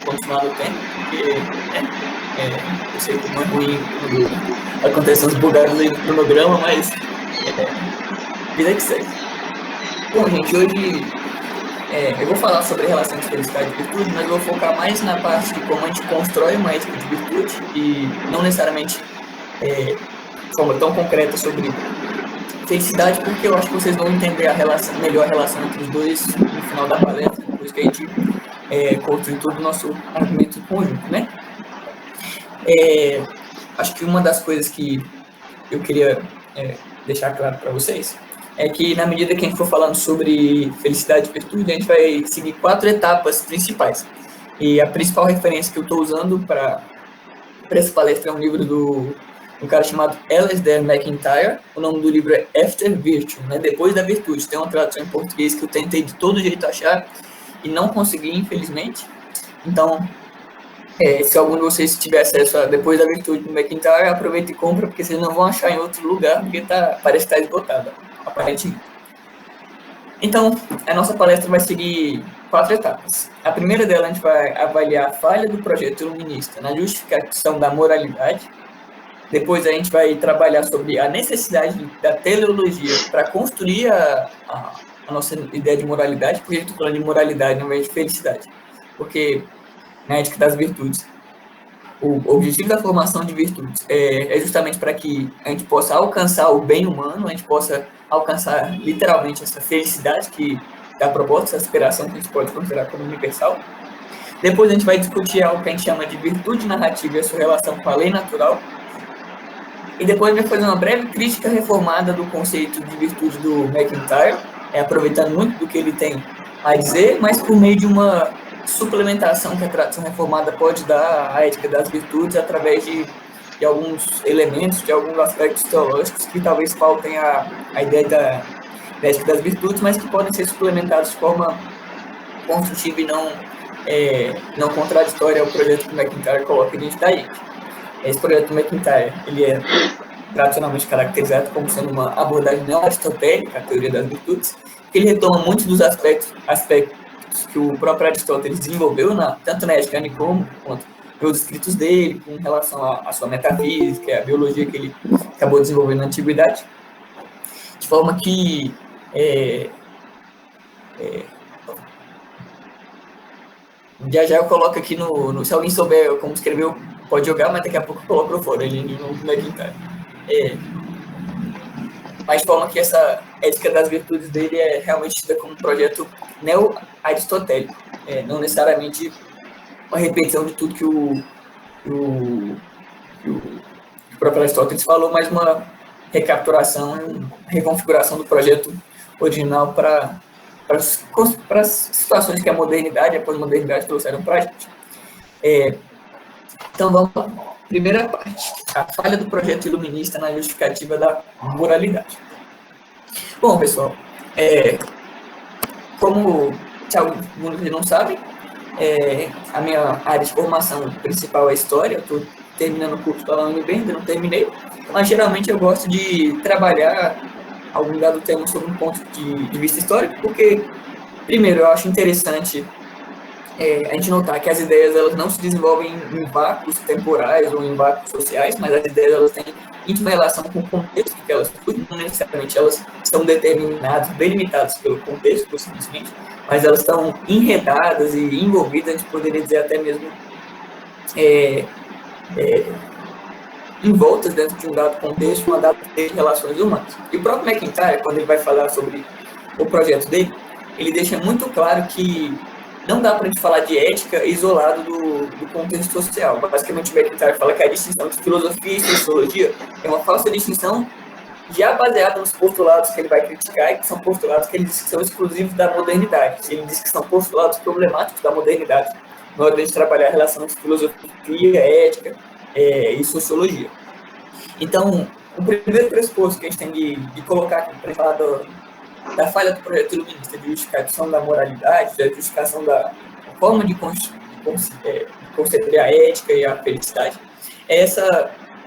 continuar no tempo, porque eu sei como é ruim quando acontecem uns bugados aí no cronograma, mas vida que segue. Bom, gente, hoje eu vou falar sobre a relação de felicidade e virtude, mas eu vou focar mais na parte de como a gente constrói uma ética de virtude e não necessariamente de forma tão concreta sobre felicidade, porque eu acho que vocês vão entender melhor a relação entre os dois no final da palestra, depois que a gente construir todo o nosso argumento em conjunto, né? Acho que uma das coisas que eu queria deixar claro para vocês é que, na medida que a gente for falando sobre felicidade e virtude, a gente vai seguir 4 etapas principais. E a principal referência que eu estou usando para essa palestra é um livro do um cara chamado Alasdair MacIntyre. O nome do livro é After Virtue, né? Depois da virtude. Tem uma tradução em português que eu tentei de todo jeito achar e não consegui, infelizmente. Então, se algum de vocês tiver acesso a Depois da Virtude do MacIntyre, aproveita e compra, porque vocês não vão achar em outro lugar, porque parece estar esgotada, aparentemente. Então, a nossa palestra vai seguir 4 etapas. A primeira dela, a gente vai avaliar a falha do projeto iluminista na justificação da moralidade. Depois, a gente vai trabalhar sobre a necessidade da teleologia para construir a nossa ideia de moralidade. Por que eu estou falando de moralidade ao invés de felicidade? Porque na ética das virtudes, o objetivo da formação de virtudes é justamente para que a gente possa alcançar o bem humano, a gente possa alcançar literalmente essa felicidade que dá proposta, essa aspiração que a gente pode considerar como universal. Depois a gente vai discutir algo que a gente chama de virtude narrativa e a sua relação com a lei natural. E depois a gente vai fazer uma breve crítica reformada do conceito de virtude do MacIntyre, aproveitando muito do que ele tem a dizer, mas por meio de uma suplementação que a tradição reformada pode dar à ética das virtudes através de alguns elementos, de alguns aspectos teológicos que talvez faltem a ideia da ética das virtudes, mas que podem ser suplementados de forma construtiva e não contraditória ao projeto que o MacIntyre coloca diante da gente. Esse projeto do MacIntyre, ele é tradicionalmente caracterizado como sendo uma abordagem neo-aristotélica, a teoria das virtudes, que ele retoma muitos dos aspectos que o próprio Aristóteles desenvolveu, tanto na ética quanto nos escritos dele, com relação à sua metafísica, a biologia que ele acabou desenvolvendo na antiguidade, de forma que já eu coloco aqui se alguém souber como escreveu, pode jogar, mas daqui a pouco eu coloco para fora, ele no MacIntyre. Mas de forma que essa ética das virtudes dele é realmente tida como um projeto neo-aristotélico, não necessariamente uma repetição de tudo que o próprio Aristóteles falou, mas uma recapitulação, uma reconfiguração do projeto original para as situações que a modernidade e a pós-modernidade trouxeram para a gente. Então, vamos lá. Primeira parte, a falha do projeto iluminista na justificativa da moralidade. Bom, pessoal, como alguns não sabem, a minha área de formação principal é História. Eu estou terminando o curso pela UNB, ainda não terminei, mas geralmente eu gosto de trabalhar algum dado tema sob um ponto de vista histórico, porque, primeiro, eu acho interessante a gente notar que as ideias elas não se desenvolvem em vácuos temporais ou em vácuos sociais, mas as ideias elas têm íntima relação com o contexto que elas surgem. Não necessariamente elas são determinadas, delimitadas pelo contexto, simplesmente, mas elas estão enredadas e envolvidas, a gente poderia dizer até mesmo envoltas dentro de um dado contexto, uma dada de relações humanas. E o próprio MacIntyre, quando ele vai falar sobre o projeto dele, ele deixa muito claro que não dá para a gente falar de ética isolado do contexto social. Basicamente, o MacIntyre fala que a distinção de filosofia e sociologia é uma falsa distinção já baseada nos postulados que ele vai criticar, e que são postulados que ele diz que são exclusivos da modernidade. Ele diz que são postulados problemáticos da modernidade, na hora de trabalhar a relação entre filosofia, ética e sociologia. Então, o primeiro pressuposto que a gente tem de colocar aqui para falar da falha do projeto iluminista, de justificação da moralidade, da justificação da forma de conceber a ética e a felicidade, é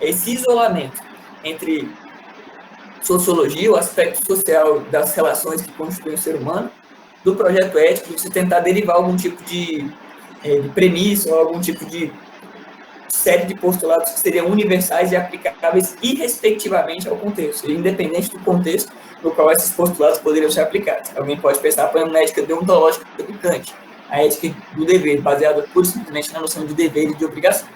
esse isolamento entre sociologia, o aspecto social das relações que constituem o ser humano, do projeto ético, de você tentar derivar algum tipo de de premissa ou algum tipo de série de postulados que seriam universais e aplicáveis irrespectivamente ao contexto, independente do contexto no qual esses postulados poderiam ser aplicados. Alguém pode pensar, por exemplo, na ética deontológica do Kant, a ética do dever, baseada pura e simplesmente na noção de dever e de obrigação.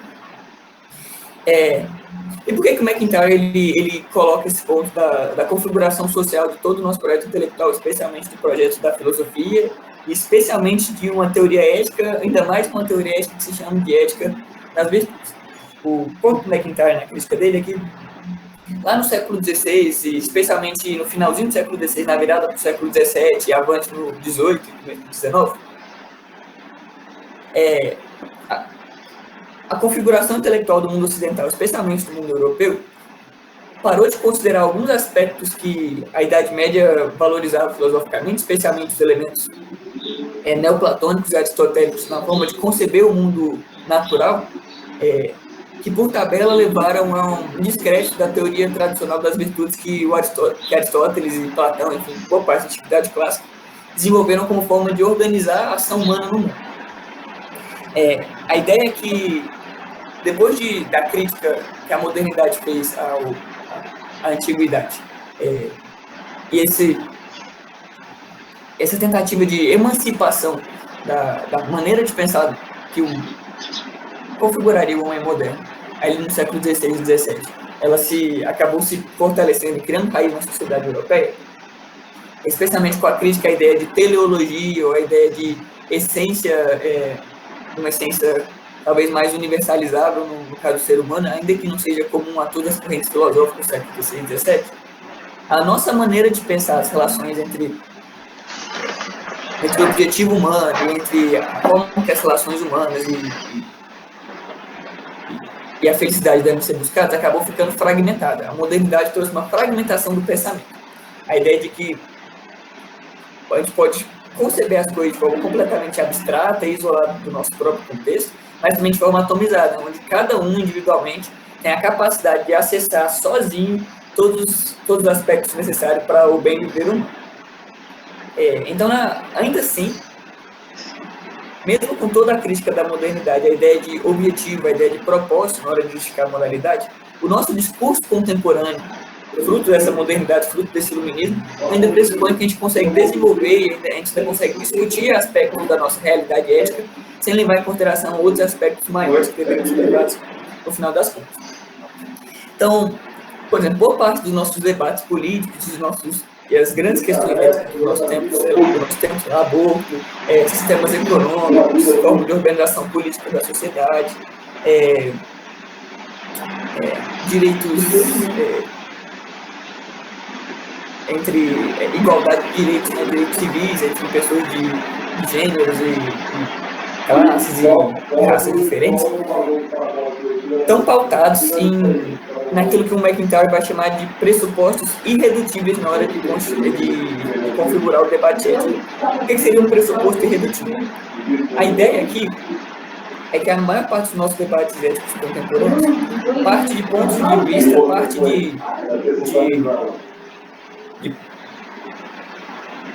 E por que o McIntyre ele coloca esse ponto da configuração social de todo o nosso projeto intelectual, especialmente do projeto da filosofia, e especialmente de uma teoria ética, ainda mais uma teoria ética que se chama de ética das virtudes? O ponto do McIntyre na crítica dele é que lá no século XVI, e especialmente no finalzinho do século XVI, na virada para o século XVII e avante no XVIII e no XIX, a configuração intelectual do mundo ocidental, especialmente do mundo europeu, parou de considerar alguns aspectos que a Idade Média valorizava filosoficamente, especialmente os elementos neoplatônicos e aristotélicos na forma de conceber o mundo natural, que por tabela levaram a um descrédito da teoria tradicional das virtudes que Aristóteles e Platão, enfim, boa parte da antiguidade clássica, desenvolveram como forma de organizar a ação humana no mundo. A ideia é que, depois da crítica que a modernidade fez à antiguidade, e essa tentativa de emancipação da maneira de pensar que configuraria o homem moderno, aí no século XVI e XVII, ela acabou se fortalecendo e criando raiz na sociedade europeia, especialmente com a crítica à ideia de teleologia, ou a ideia de essência, uma essência talvez mais universalizável no caso do ser humano, ainda que não seja comum a todas as correntes filosóficas do século XVI e XVII. A nossa maneira de pensar as relações entre o objetivo humano, entre como que as relações humanas e a felicidade devem ser buscadas, acabou ficando fragmentada. A modernidade trouxe uma fragmentação do pensamento. A ideia de que a gente pode conceber as coisas de forma completamente abstrata e isolada do nosso próprio contexto, mas também de forma atomizada, onde cada um individualmente tem a capacidade de acessar sozinho todos os aspectos necessários para o bem viver humano. Então, ainda assim, mesmo com toda a crítica da modernidade, a ideia de objetivo, a ideia de propósito na hora de justificar a moralidade, o nosso discurso contemporâneo, fruto dessa modernidade, fruto desse iluminismo, ainda pressupõe que a gente consegue desenvolver, a gente ainda consegue discutir aspectos da nossa realidade ética, sem levar em consideração outros aspectos maiores que deveriam ser levados no final das contas. Então, por exemplo, boa parte dos nossos debates políticos, e as grandes questões do nosso tempo, aborto, sistemas econômicos, forma de organização política da sociedade, direitos entre igualdade de direitos, direitos civis entre pessoas de gêneros e classes e raças diferentes, estão pautados naquilo que o McIntyre vai chamar de pressupostos irredutíveis na hora de configurar o debate ético. O que seria um pressuposto irredutível? A ideia aqui é que a maior parte dos nossos debates éticos contemporâneos parte de pontos de vista, parte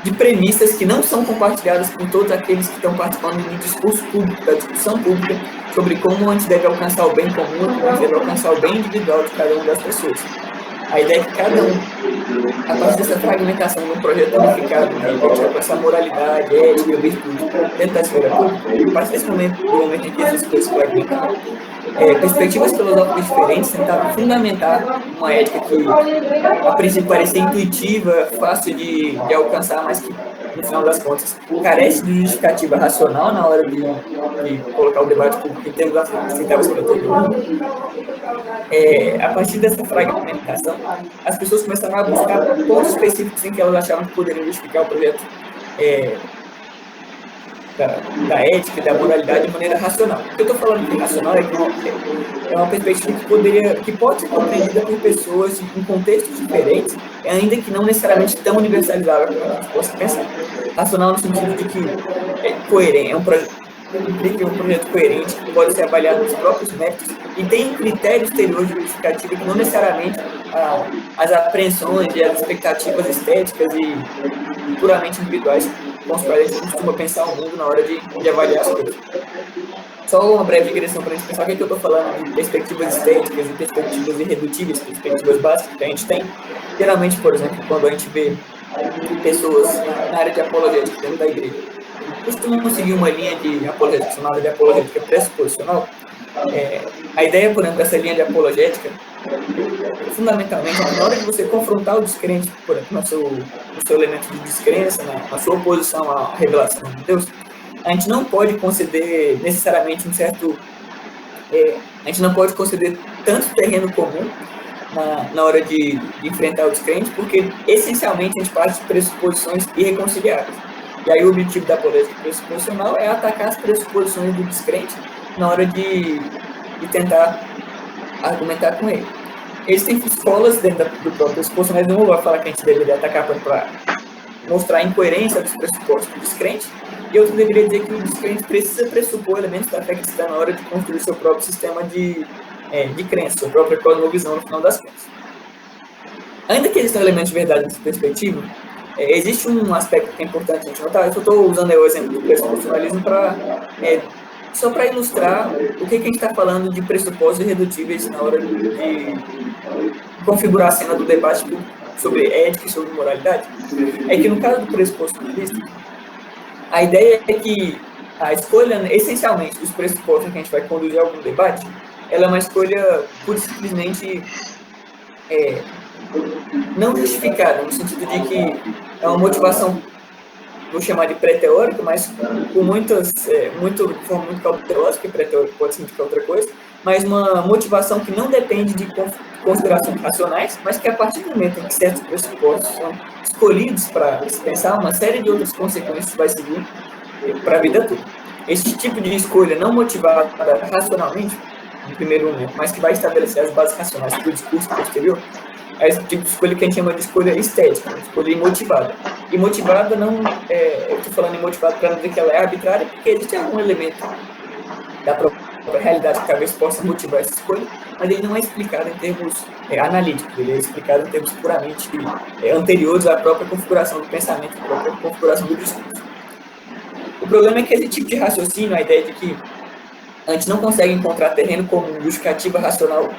de premissas que não são compartilhadas por todos aqueles que estão participando do discurso público, da discussão pública, sobre como a gente deve alcançar o bem comum, como a gente deve alcançar o bem individual de cada uma das pessoas. A ideia é que cada um, a partir dessa fragmentação de um projeto unificado, de repente alcançar moralidade, ética, virtude, dentro da esfera pública, a partir desse momento, do momento em que essas coisas se fragmentam, perspectivas filosóficas diferentes tentaram fundamentar uma ética que, a princípio, parecia intuitiva, fácil de alcançar, mas que, no final das contas, carece de justificativa racional na hora de colocar o debate público em termos aceitáveis para todo mundo. A partir dessa fragmentação, as pessoas começaram a buscar pontos específicos em que elas achavam que poderiam justificar o projeto da ética e da moralidade de maneira racional. O que eu estou falando de racional é que é uma perspectiva que pode ser compreendida por pessoas em contextos diferentes, ainda que não necessariamente tão universalizável como a gente possa pensar. Racional no sentido de que é coerente, um projeto coerente, que pode ser avaliado nos próprios métodos e tem critérios exteriores de justificativa que não necessariamente as apreensões e as expectativas estéticas e puramente individuais com os quais a gente costuma pensar o mundo na hora de avaliar as coisas. Só uma breve digressão para a gente pensar o que eu estou falando de perspectivas estéticas e perspectivas irredutíveis, perspectivas básicas que a gente tem. Geralmente, por exemplo, quando a gente vê pessoas na área de apologética dentro da igreja, costumam seguir uma linha de apologética chamada de apologética pressuposicional. A ideia, por exemplo, dessa linha de apologética, fundamentalmente, na hora de você confrontar o descrente, por exemplo, no seu elemento de descrença, na sua oposição à revelação de Deus, a gente não pode conceder necessariamente um certo... a gente não pode conceder tanto terreno comum na hora de enfrentar o descrente, porque, essencialmente, a gente parte de pressuposições irreconciliáveis. E aí o objetivo da apologética pressuposicional é atacar as pressuposições do descrente na hora de tentar argumentar com ele. Existem escolas dentro do próprio pressuposto, mas não vou falar que a gente deveria atacar para mostrar a incoerência dos pressupostos do descrente, e outro deveria dizer que o descrente precisa pressupor elementos da fé cristã na hora de construir seu próprio sistema de crença, sua própria cosmovisão no final das contas. Ainda que existam elementos de verdade nessa perspectiva, existe um aspecto que é importante a gente notar. Eu estou usando o exemplo do pressuposicionalismo só para ilustrar o que a gente está falando de pressupostos irredutíveis na hora de configurar a cena do debate sobre ética e sobre moralidade. É que no caso do pressuposicionalista, a ideia é que a escolha, essencialmente, dos pressupostos que a gente vai conduzir a algum debate, ela é uma escolha pura e simplesmente não justificada, no sentido de que é uma motivação, vou chamar de pré-teórica, mas com de forma muito cautelosa, porque pré-teórico pode significar outra coisa, mas uma motivação que não depende de considerações racionais, mas que a partir do momento em que certos pressupostos são escolhidos para se pensar, uma série de outras consequências vai seguir para a vida toda. Esse tipo de escolha não motivada racionalmente, no primeiro momento, mas que vai estabelecer as bases racionais para o discurso posterior, é esse tipo de escolha que a gente chama de escolha estética, uma escolha imotivada. E motivada não... eu estou falando imotivada para não dizer que ela é arbitrária, porque existe algum elemento da própria realidade que talvez possa motivar essa escolha, mas ele não é explicado em termos analíticos, ele é explicado em termos puramente anteriores à própria configuração do pensamento, à própria configuração do discurso. O problema é que esse tipo de raciocínio, a ideia de que a gente não consegue encontrar terreno comum, justificativa racional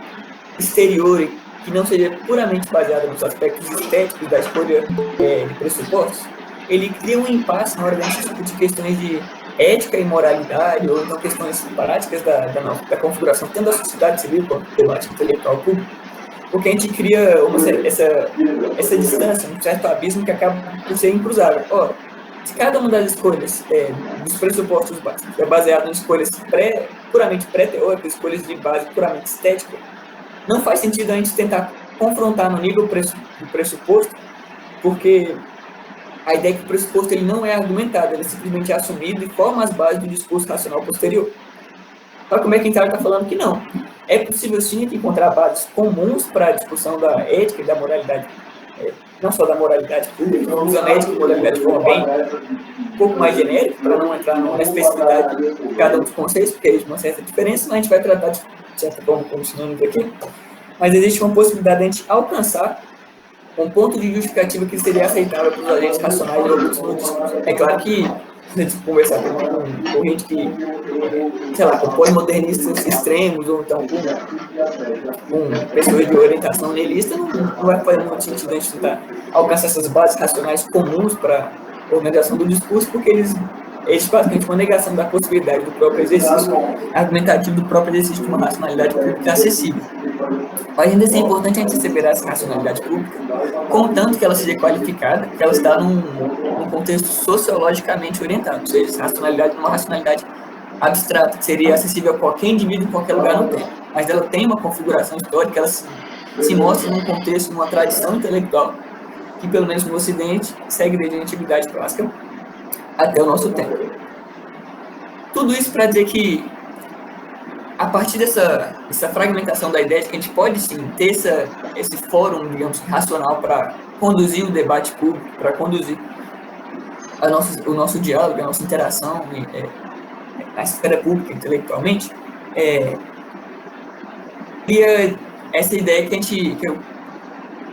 exterior que não seja puramente baseada nos aspectos estéticos da escolha de pressupostos, ele cria um impasse na hora de a gente discutir questões de ética e moralidade, ou então questões práticas da configuração tanto da sociedade civil quanto do debate intelectual público, porque a gente cria essa distância, um certo abismo que acaba por ser incruzável. Ora, se cada uma das escolhas dos pressupostos básicos é baseado em escolhas puramente pré-teóricas, escolhas de base puramente estética, não faz sentido a gente tentar confrontar no nível do pressuposto, porque a ideia é que o pressuposto ele não é argumentado, ele é simplesmente assumido e forma as bases do discurso racional posterior. Olha como é que a gente está falando que não. É possível sim encontrar bases comuns para a discussão da ética e da moralidade, não só da moralidade pública, usando ética e moralidade de forma bem um pouco mais genérica, para não entrar na especificidade de cada um dos conceitos, porque existe uma certa diferença, mas a gente vai tratar de certa forma como sinônimo aqui. Mas existe uma possibilidade de a gente alcançar um ponto de justificativa que seria aceitável para os agentes racionais envolvidos no discurso. É claro que, se a gente conversar com corrente que, sei lá, com pós-modernistas extremos, ou então com pessoas de orientação nihilista, não vai fazer muito sentido a gente tentar alcançar essas bases racionais comuns para a organização do discurso, porque eles basicamente uma negação da possibilidade do próprio exercício argumentativo, do próprio exercício de uma racionalidade pública acessível. Mas ainda assim é importante a gente perceber essa racionalidade pública, contanto que ela seja qualificada, que ela está num contexto sociologicamente orientado, ou seja, essa racionalidade é uma racionalidade abstrata, que seria acessível a qualquer indivíduo em qualquer lugar no tempo. Mas ela tem uma configuração histórica, ela se mostra num contexto, numa tradição intelectual, que pelo menos no Ocidente segue desde a antiguidade clássica até o nosso tempo. Tudo isso para dizer que, a partir dessa fragmentação da ideia de que a gente pode sim ter esse fórum, digamos, racional para conduzir o debate público, para conduzir o nosso diálogo, a nossa interação na esfera pública, intelectualmente, e essa ideia que eu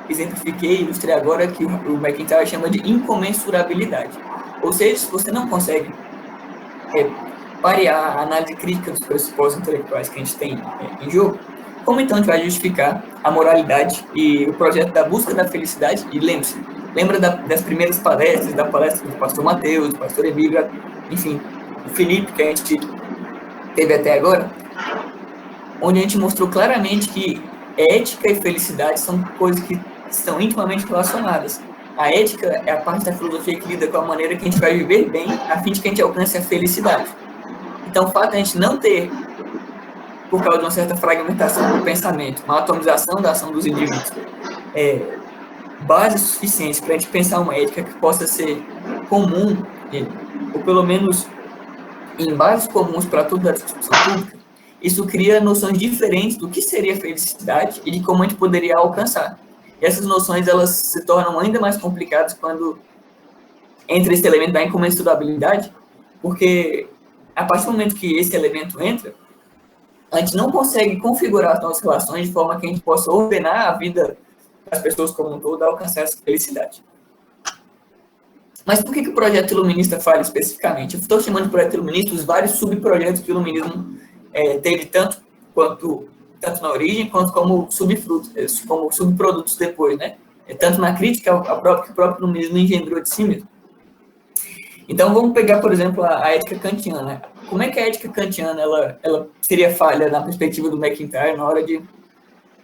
exemplifiquei, ilustrei agora, que o McIntyre chama de incomensurabilidade. Ou seja, se você não consegue parear a análise crítica dos pressupostos intelectuais que a gente tem em jogo, como então a gente vai justificar a moralidade e o projeto da busca da felicidade? E lembre-se, lembra das primeiras palestras, da palestra do pastor Mateus, do pastor Emílio, enfim, do Felipe, que a gente teve até agora, onde a gente mostrou claramente que ética e felicidade são coisas que estão intimamente relacionadas. A ética é a parte da filosofia que lida com a maneira que a gente vai viver bem, a fim de que a gente alcance a felicidade. Então, o fato de a gente não ter, por causa de uma certa fragmentação do pensamento, uma atomização da ação dos indivíduos, bases suficientes para a gente pensar uma ética que possa ser comum, ou pelo menos em bases comuns para toda a discussão pública, isso cria noções diferentes do que seria felicidade e de como a gente poderia alcançar. E essas noções, elas se tornam ainda mais complicadas quando entra esse elemento da incomensurabilidade, porque a partir do momento que esse elemento entra, a gente não consegue configurar as nossas relações de forma que a gente possa ordenar a vida das pessoas como um todo a alcançar essa felicidade. Mas por que o projeto iluminista falha especificamente? Eu estou chamando de projeto iluminista os vários subprojetos que o iluminismo teve tanto na origem, quanto como subfrutos, como subprodutos depois, né? Tanto na crítica que o próprio iluminismo engendrou de si mesmo. Então, vamos pegar, por exemplo, a ética kantiana. Como é que a ética kantiana ela seria falha na perspectiva do MacIntyre na hora de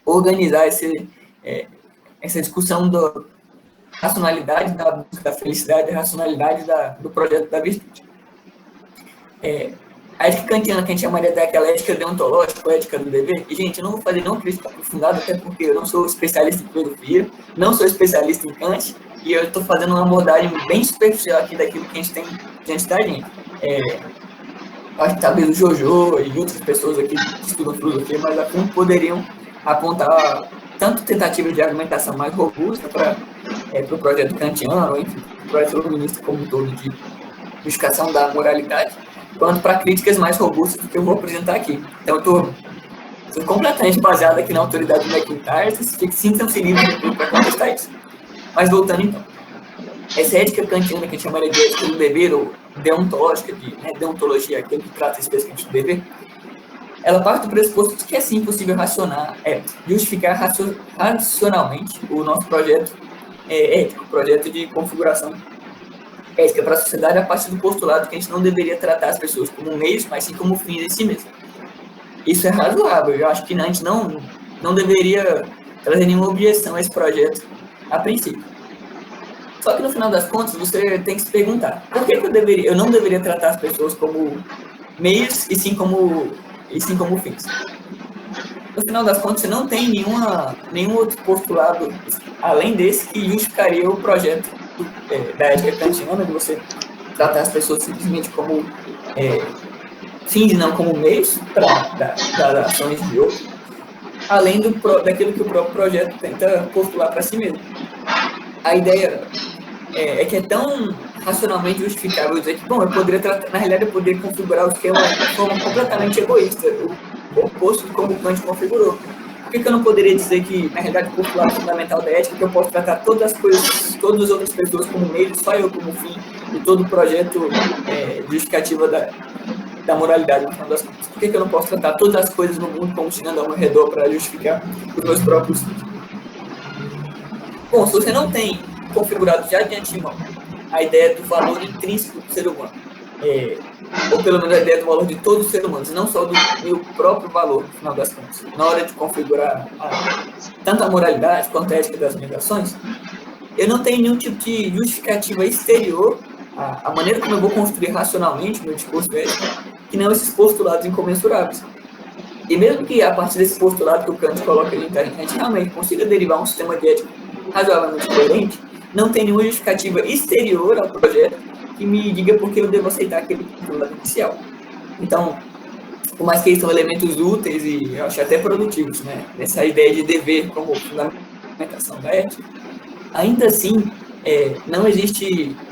organizar essa discussão da racionalidade da busca da felicidade, da racionalidade do projeto da virtude? A ética kantiana, que a gente chamaria daquela ética deontológica, a ética do dever, e, gente, eu não vou fazer nenhuma crítica aprofundada, até porque eu não sou especialista em filosofia, não sou especialista em Kant, e eu estou fazendo uma abordagem bem superficial aqui daquilo que a gente tem diante da gente. Acho que talvez o Jojo e outras pessoas aqui que estudam filosofia mais a fundo poderiam apontar tanto tentativas de argumentação mais robusta para o projeto kantiano, enfim, para o projeto iluminista como um todo de justificação da moralidade, quanto para críticas mais robustas do que eu vou apresentar aqui. Então, eu estou completamente baseado aqui na autoridade do MacIntyre, sintam-se livres para contestar isso. Mas voltando então, essa ética kantiana que a gente chamaria de ética do dever, ou deontológica, deontologia, aquele que trata especificamente do dever, ela parte do pressuposto de que é sim possível justificar racionalmente o nosso projeto ético, projeto de configuração ética para a sociedade, a partir do postulado que a gente não deveria tratar as pessoas como meios, mas sim como fins em si mesmo. Isso é razoável, eu acho que a gente não deveria trazer nenhuma objeção a esse projeto a princípio. Só que no final das contas, você tem que se perguntar, por que eu não deveria tratar as pessoas como meios e sim como fins? No final das contas, você não tem nenhum outro postulado, além desse, que justificaria o projeto da ética kantiana, de você tratar as pessoas simplesmente como fins e não como meios para dar ações de outro, além daquilo que o próprio projeto tenta postular para si mesmo. A ideia é que é tão racionalmente justificável dizer que, bom, eu poderia tratar, na realidade, eu poderia configurar o esquema de forma completamente egoísta, o oposto de como o Kant configurou. Por que eu não poderia dizer que, na realidade, o postulado fundamental da ética é que eu posso tratar todas as outras pessoas como meio, só eu como fim, e todo o projeto justificativo da moralidade, no final das contas? Por que eu não posso tratar todas as coisas no mundo como chegando ao meu redor para justificar os meus próprios fins? Bom, se você não tem configurado já de antemão a ideia do valor intrínseco do ser humano, ou pelo menos a ideia do valor de todos os seres humanos, não só do meu próprio valor, no final das contas, na hora de configurar tanto a moralidade quanto a ética das minhas ações, eu não tenho nenhum tipo de justificativa exterior à maneira como eu vou construir racionalmente meu discurso ético, que não esses postulados incomensuráveis. E mesmo que a partir desse postulado que o Kant coloca ali, a gente realmente consiga derivar um sistema de ética razoavelmente coerente, não tem nenhuma justificativa exterior ao projeto que me diga por que eu devo aceitar aquele postulado inicial. Então, por mais que eles são elementos úteis e eu acho até produtivos, né, nessa ideia de dever como fundamentação da ética, ainda assim,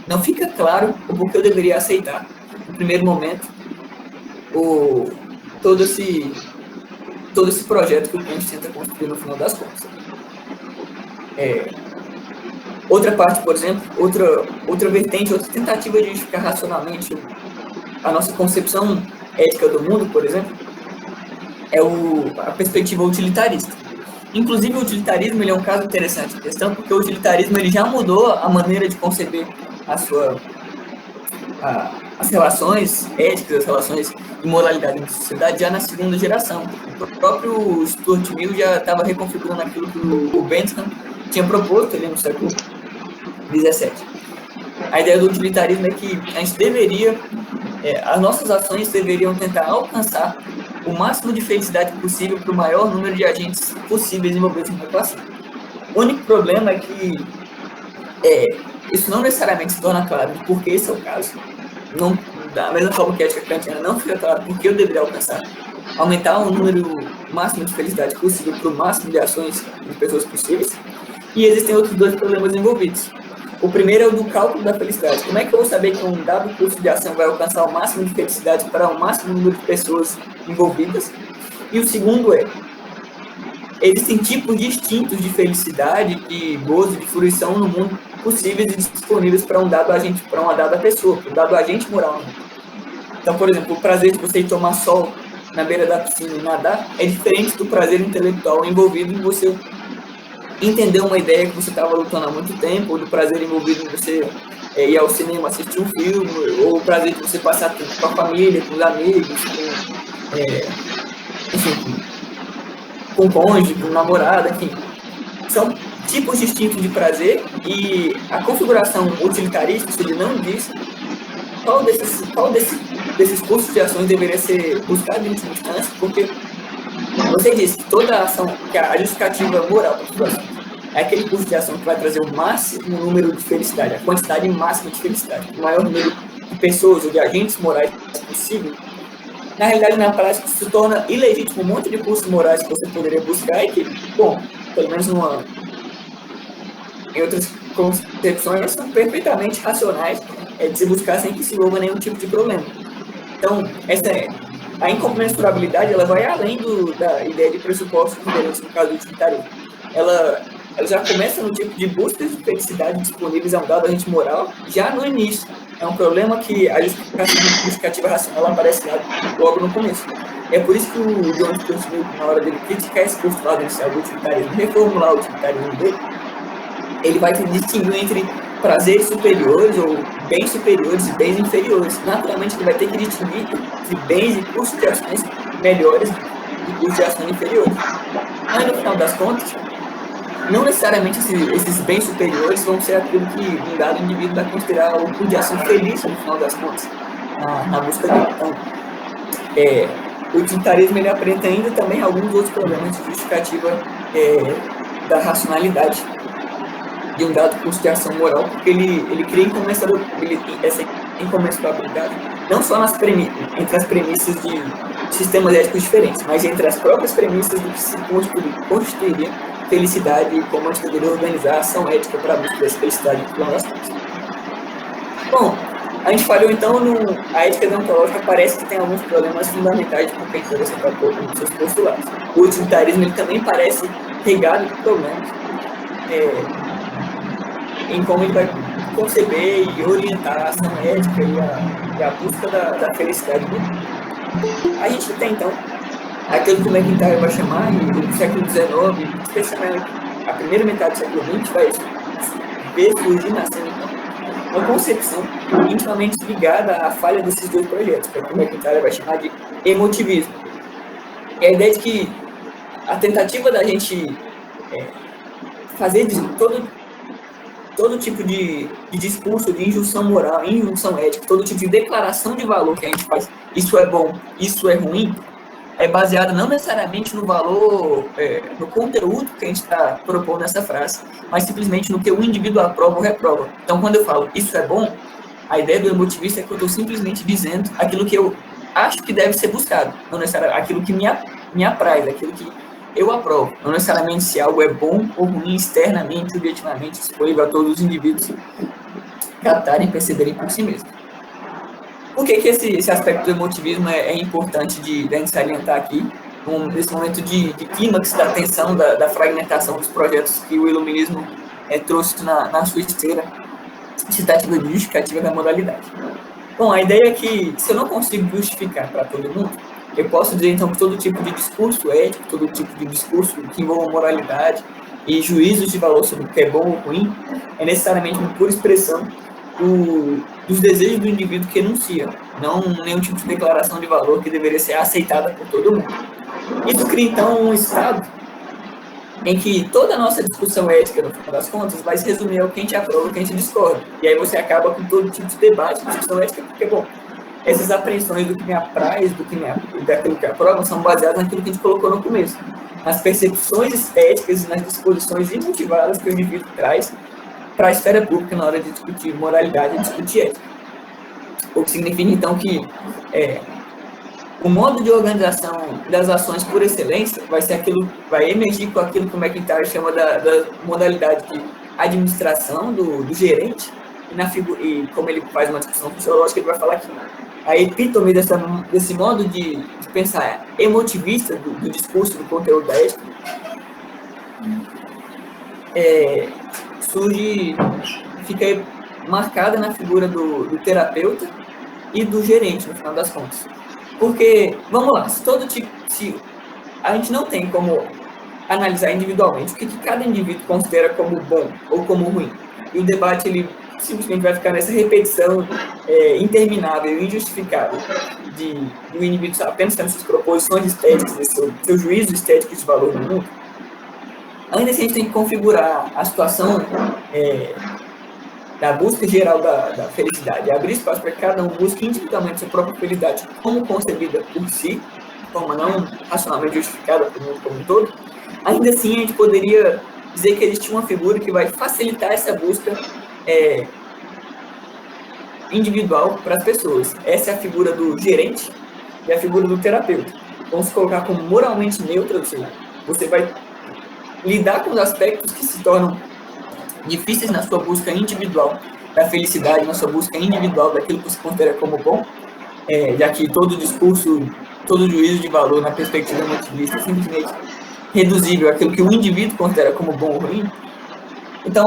não fica claro o porquê eu deveria aceitar, no primeiro momento, todo esse projeto que o Kant tenta construir no final das contas. Outra parte, por exemplo, outra vertente, outra tentativa de justificar racionalmente a nossa concepção ética do mundo, por exemplo, é a perspectiva utilitarista. Inclusive, o utilitarismo ele é um caso interessante em questão, porque o utilitarismo ele já mudou a maneira de conceber as relações éticas, as relações de moralidade na sociedade já na segunda geração. O próprio Stuart Mill já estava reconfigurando aquilo que o Bentham tinha proposto ali no século XVII. A ideia do utilitarismo é que a gente deveria, as nossas ações deveriam tentar alcançar o máximo de felicidade possível para o maior número de agentes possíveis envolvidos na equação. O único problema é que isso não necessariamente se torna claro de por que esse é o caso. Não, da mesma forma que a ética kantiana não fica claro por que eu deveria alcançar, aumentar o número máximo de felicidade possível para o máximo de ações de pessoas possíveis. E existem outros dois problemas envolvidos. O primeiro é o do cálculo da felicidade. Como é que eu vou saber que um dado curso de ação vai alcançar o máximo de felicidade para o máximo número de pessoas envolvidas? E o segundo existem tipos distintos de felicidade, de gozo, de fruição no mundo possíveis e disponíveis para um dado agente, para uma dada pessoa, para um dado agente moral. Então, por exemplo, o prazer de você ir tomar sol na beira da piscina e nadar é diferente do prazer intelectual envolvido em você entender uma ideia que você estava lutando há muito tempo, ou do prazer envolvido em você ir ao cinema assistir um filme, ou o prazer de você passar tempo com a família, com os amigos, com o cônjuge, com o namorado, enfim. São tipos distintos de prazer e a configuração utilitarista, ele não diz qual desses cursos de ações deveria ser buscado em última instância, porque você disse que toda ação, que a justificativa moral da situação é aquele curso de ação que vai trazer o máximo número de felicidade, a quantidade máxima de felicidade, o maior número de pessoas ou de agentes morais possível. Na realidade, na prática, se torna ilegítimo um monte de cursos morais que você poderia buscar e que, bom, pelo menos em outras concepções, são perfeitamente racionais de se buscar sem que se envolva nenhum tipo de problema. Então, a incomensurabilidade ela vai além da ideia de pressupostos diferentes no caso do utilitarismo. Ela já começa no tipo de busca de felicidade disponíveis a um dado agente moral já no início. É um problema que a justificativa racional aparece logo no começo. É por isso que o John Stuart Mill, na hora dele criticar esse postulado inicial do utilitarismo, reformular o utilitarismo dele, ele vai distinguir entre prazeres superiores ou bens superiores e bens inferiores. Naturalmente, ele vai ter que distinguir entre bens e custos de ações melhores e custos de ações inferiores. Mas, no final das contas, não necessariamente esses bens superiores vão ser aquilo que um dado indivíduo vai considerar o custo de ação feliz, no final das contas, na busca dele. Então, o utilitarismo ele apresenta ainda também alguns outros problemas de justificativa da racionalidade de um dado custo de ação moral, porque ele cria essa incomensurabilidade não só entre as premissas de sistemas éticos diferentes, mas entre as próprias premissas do que se constituiria felicidade e como a gente deveria organizar a ação ética para a busca dessa felicidade no final das contas. Bom, a gente falhou então a ética deontológica parece que tem alguns problemas fundamentais por quem interessa para os seus postulados. O utilitarismo ele também parece regado de problemas em como ele vai conceber e orientar a ação ética e a busca da felicidade do mundo. A gente tem então aquilo que o McIntyre vai chamar, e no século XIX, especialmente a primeira metade do século XX, vai ver surgir nascendo então, uma concepção intimamente ligada à falha desses dois projetos, que é o que o McIntyre vai chamar de emotivismo. E a ideia de que a tentativa da gente fazer todo tipo de discurso, de injunção moral, injunção ética, todo tipo de declaração de valor que a gente faz, isso é bom, isso é ruim, é baseada não necessariamente no valor, no conteúdo que a gente está propondo nessa frase, mas simplesmente no que o indivíduo aprova ou reprova. Então, quando eu falo isso é bom, a ideia do emotivista é que eu estou simplesmente dizendo aquilo que eu acho que deve ser buscado, não necessariamente aquilo que me apraz, aquilo que eu aprovo, não necessariamente se algo é bom ou ruim externamente, objetivamente, disponível a todos os indivíduos captarem e perceberem por si mesmos. Por que esse aspecto do emotivismo é importante de a gente salientar aqui, nesse momento de clímax da tensão, da fragmentação dos projetos que o iluminismo trouxe na sua esteira citativa e justificativa da moralidade. Bom, a ideia é que, se eu não consigo justificar para todo mundo, eu posso dizer, então, que todo tipo de discurso ético, todo tipo de discurso que envolva moralidade e juízos de valor sobre o que é bom ou ruim, é necessariamente uma pura expressão dos desejos do indivíduo que enuncia, não nenhum tipo de declaração de valor que deveria ser aceitada por todo mundo. Isso cria, então, um estado em que toda a nossa discussão ética, no final das contas, vai se resumir ao que a gente aprova e o que a gente discorda. E aí você acaba com todo tipo de debate, discussão ética, porque, bom, essas apreensões do que me apraz, daquilo que aprova, são baseadas naquilo que a gente colocou no começo. Nas percepções estéticas e nas disposições imotivadas que o indivíduo traz para a esfera pública na hora de discutir moralidade e discutir ética. O que significa, então, que o modo de organização das ações por excelência vai emergir com aquilo que o McIntyre chama da modalidade de administração do gerente, e como ele faz uma discussão sociológica, ele vai falar que a epítome desse modo de pensar emotivista do discurso, do conteúdo da ética, fica marcada na figura do terapeuta e do gerente, no final das contas. Porque, vamos lá, se a gente não tem como analisar individualmente o que cada indivíduo considera como bom ou como ruim, e o debate ele simplesmente vai ficar nessa repetição interminável e injustificável do indivíduo apenas tendo suas proposições estéticas, seu juízo estético de valor no mundo. Ainda assim, a gente tem que configurar a situação da busca geral da felicidade, abrir espaço para que cada um busque individualmente sua própria felicidade como concebida por si, de forma não racionalmente justificada pelo mundo como um todo. Ainda assim, a gente poderia dizer que existe uma figura que vai facilitar essa busca individual para as pessoas. Essa é a figura do gerente e a figura do terapeuta. Vamos colocar como moralmente neutra, ou seja, você vai lidar com os aspectos que se tornam difíceis na sua busca individual da felicidade, na sua busca individual daquilo que você considera como bom, já que todo discurso, todo juízo de valor na perspectiva emotivista é simplesmente reduzível àquilo que o indivíduo considera como bom ou ruim. Então,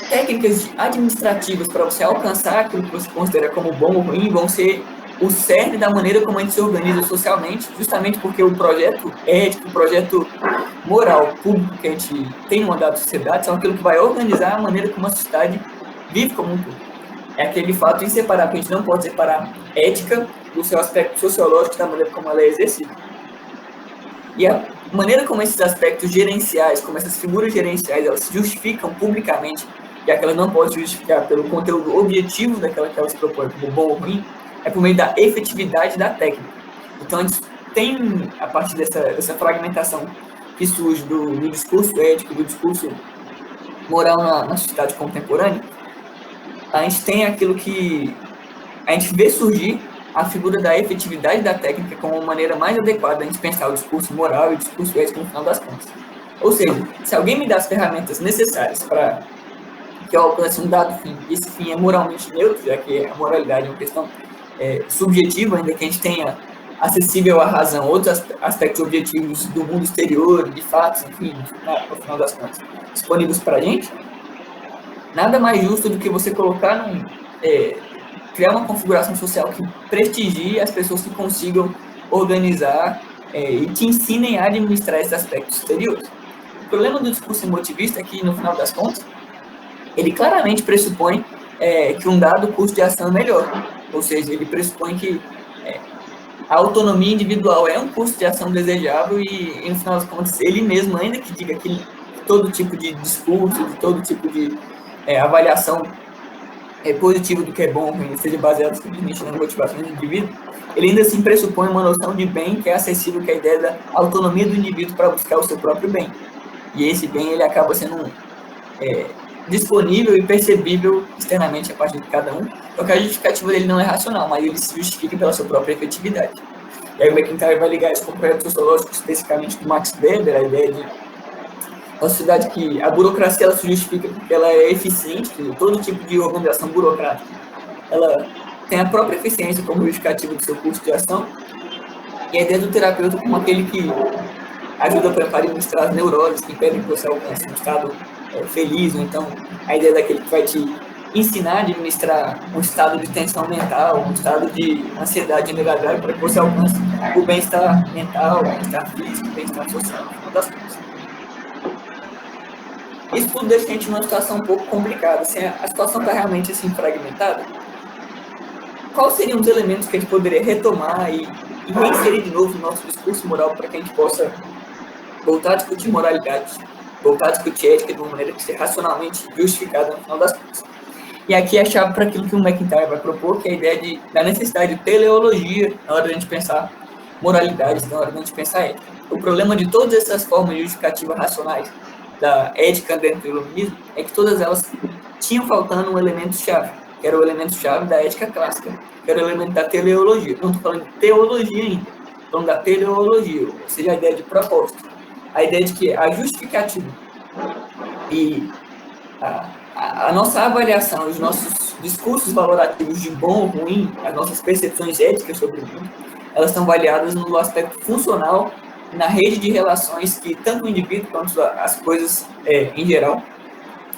técnicas administrativas para você alcançar aquilo que você considera como bom ou ruim vão ser o cerne da maneira como a gente se organiza socialmente, justamente porque o projeto ético, o projeto moral, público que a gente tem numa dada sociedade são aquilo que vai organizar a maneira como a sociedade vive como um todo. É aquele fato inseparável, que a gente não pode separar ética do seu aspecto sociológico da maneira como ela é exercida. E a maneira como esses aspectos gerenciais, como essas figuras gerenciais, elas se justificam publicamente, já que elas não podem se justificar pelo conteúdo objetivo daquela que elas propõem como bom ou ruim, é por meio da efetividade da técnica. Então, a gente tem, a partir dessa fragmentação que surge do discurso ético, do discurso moral na sociedade contemporânea, a gente tem aquilo que a gente vê surgir a figura da efetividade da técnica como uma maneira mais adequada de a gente pensar o discurso moral e o discurso ético no final das contas. Ou seja, se alguém me dá as ferramentas necessárias para que eu alcance um dado fim, e esse fim é moralmente neutro, já que a moralidade é uma questão subjetiva, ainda que a gente tenha acessível à razão outros aspectos objetivos do mundo exterior, de fatos, enfim, no final das contas, disponíveis para a gente, nada mais justo do que você colocar criar uma configuração social que prestigie as pessoas que consigam organizar e que ensinem a administrar esses aspectos exteriores. O problema do discurso emotivista é que, no final das contas, ele claramente pressupõe que um dado custo de ação é melhor. Ou seja, ele pressupõe que a autonomia individual é um custo de ação desejável e, no final das contas, ele mesmo, ainda que diga que todo tipo de discurso, de todo tipo de avaliação positiva do que é bom ou ruim, seja baseado simplesmente nas motivações do indivíduo, ele ainda assim pressupõe uma noção de bem que é acessível, que é a ideia da autonomia do indivíduo para buscar o seu próprio bem. E esse bem, ele acaba sendo disponível e percebível externamente a partir de cada um, porque a justificativa dele não é racional, mas ele se justifica pela sua própria efetividade. E aí o McIntyre vai ligar isso com o projeto sociológico, especificamente do Max Weber, a ideia de uma sociedade que a burocracia ela se justifica porque ela é eficiente, todo tipo de organização burocrática, ela tem a própria eficiência como justificativa do seu custo de ação, e a ideia do terapeuta como aquele que ajuda para administrar as neuroses, que impedem que você alcance um estado feliz, ou então a ideia daquele que vai te ensinar a administrar um estado de tensão mental, um estado de ansiedade generalizada para que você alcance o bem-estar mental, o bem-estar físico, o bem-estar social, no final das contas. Isso tudo deixa a gente numa situação um pouco complicada. Assim, a situação está realmente assim, fragmentada. Quais seriam os elementos que a gente poderia retomar e reinserir de novo no nosso discurso moral para que a gente possa voltar a discutir moralidade, voltar a discutir ética de uma maneira que seja racionalmente justificada no final das contas? E aqui é a chave para aquilo que o MacIntyre vai propor, que é a ideia da necessidade de teleologia na hora de a gente pensar moralidade, na hora de a gente pensar ética. O problema de todas essas formas de justificativa racionais da ética dentro do iluminismo é que todas elas tinham faltando um elemento-chave, que era o elemento-chave da ética clássica, que era o elemento da teleologia. Não estou falando de teologia ainda, estou falando da teleologia, ou seja, a ideia de propósito. A ideia de que a justificativa e a nossa avaliação, os nossos discursos valorativos de bom ou ruim, as nossas percepções éticas sobre o mundo, elas estão avaliadas no aspecto funcional, na rede de relações que tanto o indivíduo quanto as coisas em geral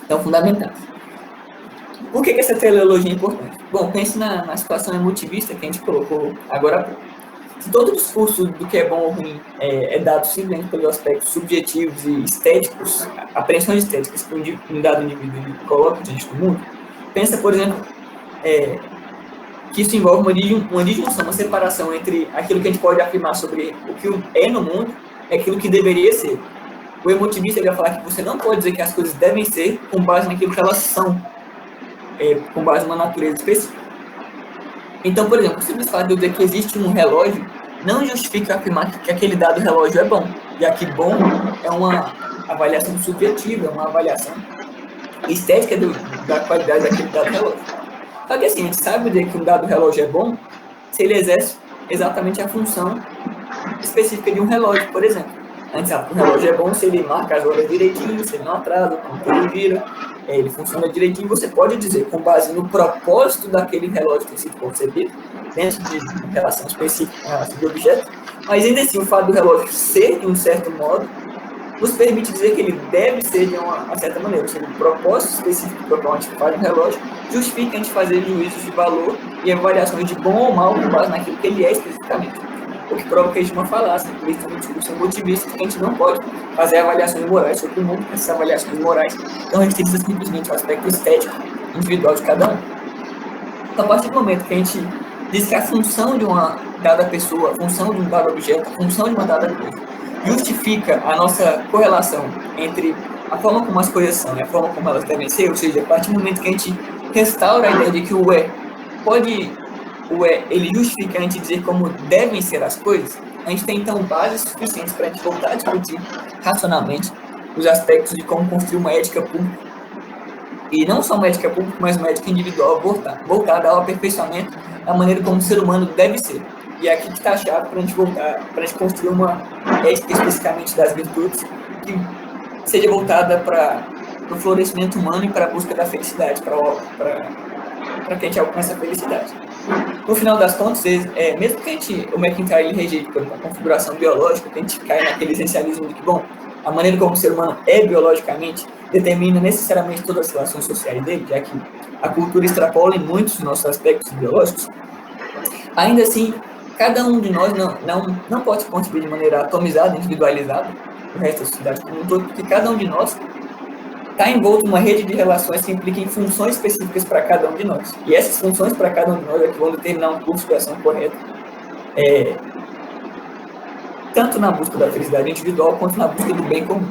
estão fundamentadas. Por que essa teleologia é importante? Bom, pense na situação emotivista que a gente colocou agora há pouco. Se todo discurso do que é bom ou ruim é dado simplesmente pelos aspectos subjetivos e estéticos, apreensões estéticas que um dado indivíduo coloca diante do mundo, pensa, por exemplo, que isso envolve uma disjunção, uma separação entre aquilo que a gente pode afirmar sobre o que é no mundo e aquilo que deveria ser. O emotivista ele vai falar que você não pode dizer que as coisas devem ser com base naquilo que elas são, com base numa natureza específica. Então, por exemplo, o simples fato de eu dizer que existe um relógio não justifica afirmar que aquele dado relógio é bom, já que bom é uma avaliação subjetiva, é uma avaliação estética da qualidade daquele dado relógio. Só que assim, a gente sabe dizer que um dado relógio é bom se ele exerce exatamente a função específica de um relógio, por exemplo. A gente sabe que um relógio é bom se ele marca as horas direitinho, se ele não atrasa, quando ele vira, ele funciona direitinho. Você pode dizer, com base no propósito daquele relógio ter sido concebido, dentro de relação específica com relação de objeto, mas ainda assim o fato do relógio ser de um certo modo nos permite dizer que ele deve ser de uma certa maneira, ou seja, o propósito específico para qual a gente faz um relógio justifica a gente fazer juízos de valor e avaliações de bom ou mal com base naquilo que ele é especificamente. O que prova que existe uma falácia, por isso é uma discussão motivista, que a gente não pode fazer avaliações morais sobre o mundo, essas avaliações morais não restritas simplesmente ao aspecto estético individual de cada um. Então, a partir do momento que a gente diz que a função de uma dada pessoa, a função de um dado objeto, a função de uma dada coisa, justifica a nossa correlação entre a forma como as coisas são e a forma como elas devem ser, ou seja, a partir do momento que a gente restaura a ideia de que o ele justifica a gente dizer como devem ser as coisas, a gente tem então bases suficientes para a gente voltar a discutir racionalmente os aspectos de como construir uma ética pública, e não só uma ética pública, mas uma ética individual voltada ao aperfeiçoamento da maneira como o ser humano deve ser. E é aqui que está a chave para a gente voltar, para a gente construir uma ética especificamente das virtudes que seja voltada para o florescimento humano e para a busca da felicidade, para que a gente alcance a felicidade. No final das contas, mesmo que o MacIntyre rejeite por uma configuração biológica, que a gente cai naquele essencialismo de que, bom, a maneira como o ser humano é biologicamente determina necessariamente todas as relações sociais dele, já que a cultura extrapola em muitos dos nossos aspectos biológicos, ainda assim, cada um de nós não pode se conceber de maneira atomizada, individualizada, o resto da sociedade como um todo, porque cada um de nós está envolto em uma rede de relações que impliquem funções específicas para cada um de nós. E essas funções para cada um de nós é que vão determinar um curso de ação correto, tanto na busca da felicidade individual, quanto na busca do bem comum.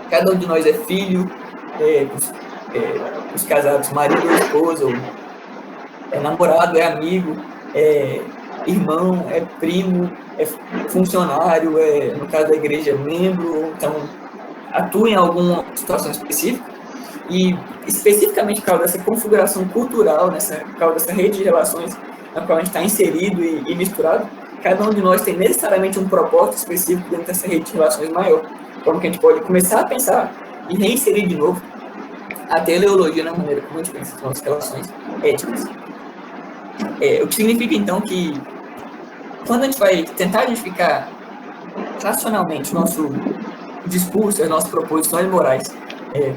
Cada um de nós é filho, os casados, marido ou esposa, ou é namorado, é amigo, é irmão, é primo, é funcionário, no caso da igreja, membro, ou então atua em alguma situação específica, e especificamente por causa dessa configuração cultural, por causa dessa rede de relações na qual a gente está inserido e misturado, cada um de nós tem necessariamente um propósito específico dentro dessa rede de relações maior, como que a gente pode começar a pensar e reinserir de novo a teleologia na maneira como a gente pensa as nossas relações éticas. O que significa, então, que quando a gente vai tentar justificar racionalmente o nosso discurso, as nossas proposições morais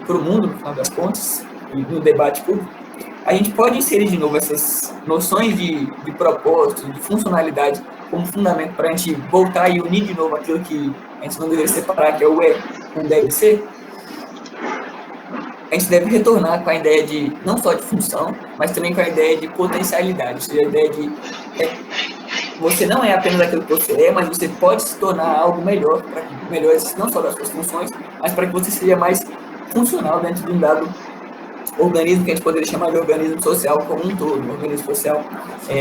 para o mundo, no final das contas, e no debate público, a gente pode inserir de novo essas noções de propósito, de funcionalidade, como fundamento para a gente voltar e unir de novo aquilo que a gente não deveria separar, que é o E com o deve ser. A gente deve retornar com a ideia de, não só de função, mas também com a ideia de potencialidade, ou seja, a ideia de você não é apenas aquilo que você é, mas você pode se tornar algo melhor, para que melhore não só das suas funções, mas para que você seja mais funcional dentro de um dado organismo que a gente poderia chamar de organismo social como um todo, um organismo social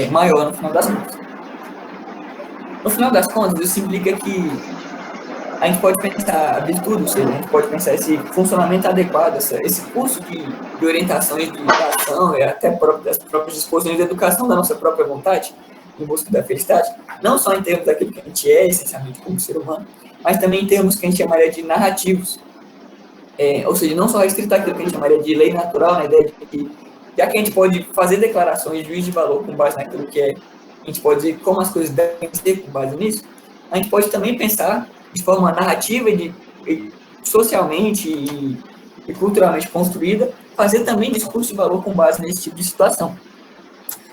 maior no final das contas. No final das contas, isso implica que a gente pode pensar a virtude, ou seja, a gente pode pensar esse funcionamento adequado, esse curso de orientação e de educação, e até das próprias disposições de educação da nossa própria vontade, em busca da felicidade, não só em termos daquilo que a gente é, essencialmente, como ser humano, mas também em termos que a gente chamaria de narrativos. Ou seja, não só restrito àquilo que a gente chamaria de lei natural, na ideia de que, já que a gente pode fazer declarações de juízo de valor com base naquilo que é, a gente pode dizer como as coisas devem ser com base nisso, a gente pode também pensar de forma narrativa e socialmente e culturalmente construída, fazer também discurso de valor com base nesse tipo de situação.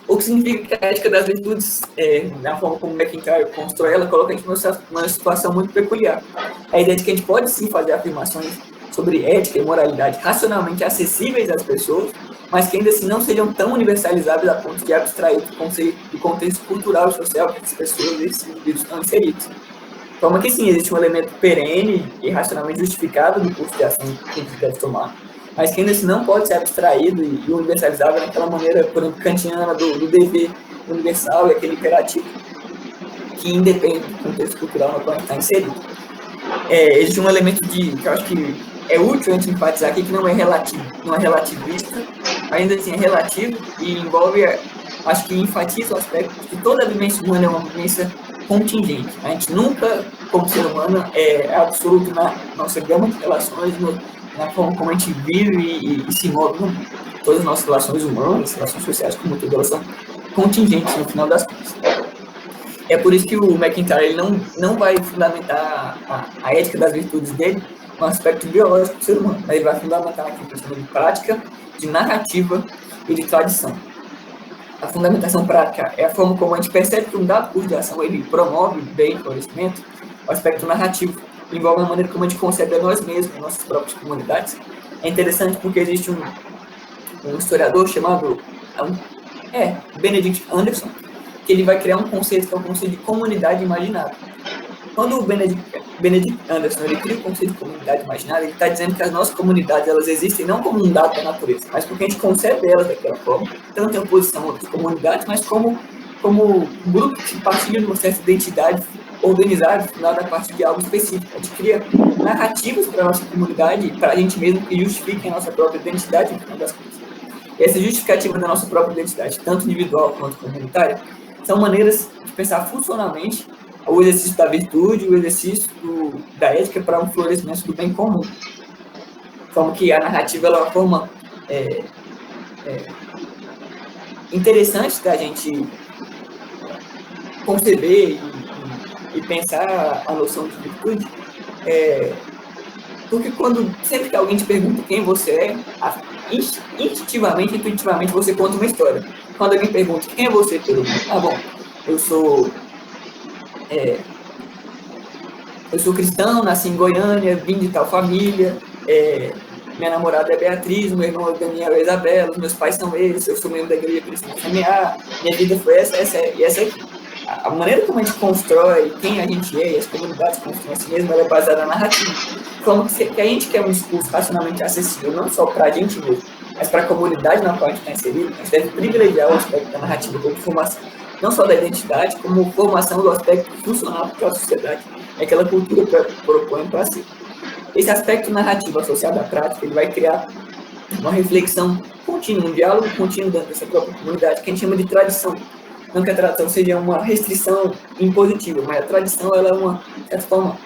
O que significa que a ética das virtudes, na forma como McIntyre constrói ela, coloca a gente numa situação muito peculiar. A ideia de que a gente pode sim fazer afirmações sobre ética e moralidade racionalmente acessíveis às pessoas, mas que ainda assim não sejam tão universalizáveis a ponto de abstrair do contexto cultural e social que as pessoas e esses indivíduos estão inseridos. De forma que sim, existe um elemento perene e racionalmente justificado do curso de ação que a gente deve tomar, mas que ainda assim não pode ser abstraído e universalizável naquela maneira, por exemplo, kantiana do dever universal e aquele imperativo que independe do contexto cultural no qual a gente está inserido. Existe um elemento que eu acho que é útil a gente enfatizar aqui, que não é relativo, não é relativista, ainda assim é relativo e envolve, acho que enfatiza o aspecto de que toda a vivência humana é uma vivência contingente. A gente nunca, como ser humano, é absoluto na nossa gama de relações, na forma como a gente vive e se move no mundo. Todas as nossas relações humanas, relações sociais, como tudo, elas são contingentes no final das contas. É por isso que o McIntyre ele não vai fundamentar a ética das virtudes dele no aspecto biológico do ser humano, mas ele vai fundamentar naquilo que chama de prática, de narrativa e de tradição. A fundamentação prática é a forma como a gente percebe que um dado curso de ação ele promove bem o florescimento. O aspecto narrativo envolve a maneira como a gente concebe a nós mesmos, as nossas próprias comunidades. É interessante porque existe um historiador chamado Benedict Anderson, que ele vai criar um conceito que é o conceito de comunidade imaginária. Quando o Benedict Anderson ele cria o conceito de comunidade imaginária, ele está dizendo que as nossas comunidades elas existem não como um dado da natureza, mas porque a gente concebe elas daquela forma, tanto em oposição a outras comunidades, mas como grupos que partilham de uma certa identidade organizada, fundada a partir de algo específico. A gente cria narrativas para a nossa comunidade, para a gente mesmo, que justifiquem a nossa própria identidade, no final das contas. E essa justificativa da nossa própria identidade, tanto individual quanto comunitária, são maneiras de pensar funcionalmente o exercício da virtude, o exercício da ética para um florescimento do bem comum. Como que a narrativa ela é uma forma interessante da gente conceber e pensar a noção de virtude, porque sempre que alguém te pergunta quem você é, instintivamente, intuitivamente, você conta uma história. Quando alguém pergunta quem é você, bom, eu sou cristão, nasci em Goiânia, vim de tal família, minha namorada é Beatriz, meu irmão é Daniel e Isabela, meus pais são esses, eu sou membro da igreja cristã familiar, minha vida foi essa e essa aqui. A maneira como a gente constrói quem a gente é e as comunidades constroem a si mesmo, ela é baseada na narrativa. Como que a gente quer um discurso racionalmente acessível, não só para a gente mesmo, mas para a comunidade na qual a gente está inserido, a gente deve privilegiar o aspecto da narrativa como formação, não só da identidade, como formação do aspecto funcional que a sociedade, aquela cultura propõe para si. Esse aspecto narrativo associado à prática, ele vai criar uma reflexão contínua, um diálogo contínuo dentro dessa própria comunidade, que a gente chama de tradição. Não que a tradição seja uma restrição impositiva, mas a tradição ela é uma, de certa forma,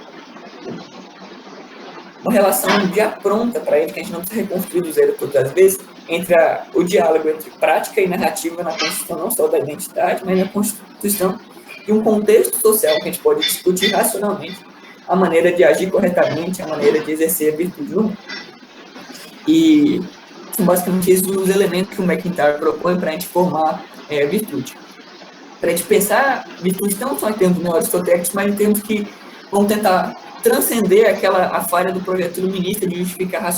uma relação já pronta para ele, que a gente não precisa reconstruir do zero todas as vezes, entre o diálogo entre prática e narrativa na construção não só da identidade, mas na construção de um contexto social que a gente pode discutir racionalmente a maneira de agir corretamente, a maneira de exercer a virtude no mundo. E são basicamente esses os elementos que o McIntyre propõe para a gente formar virtude. Para a gente pensar virtude não só em termos neoaristotélicos, mas em termos que vão tentar transcender a falha do projeto iluminista de justificar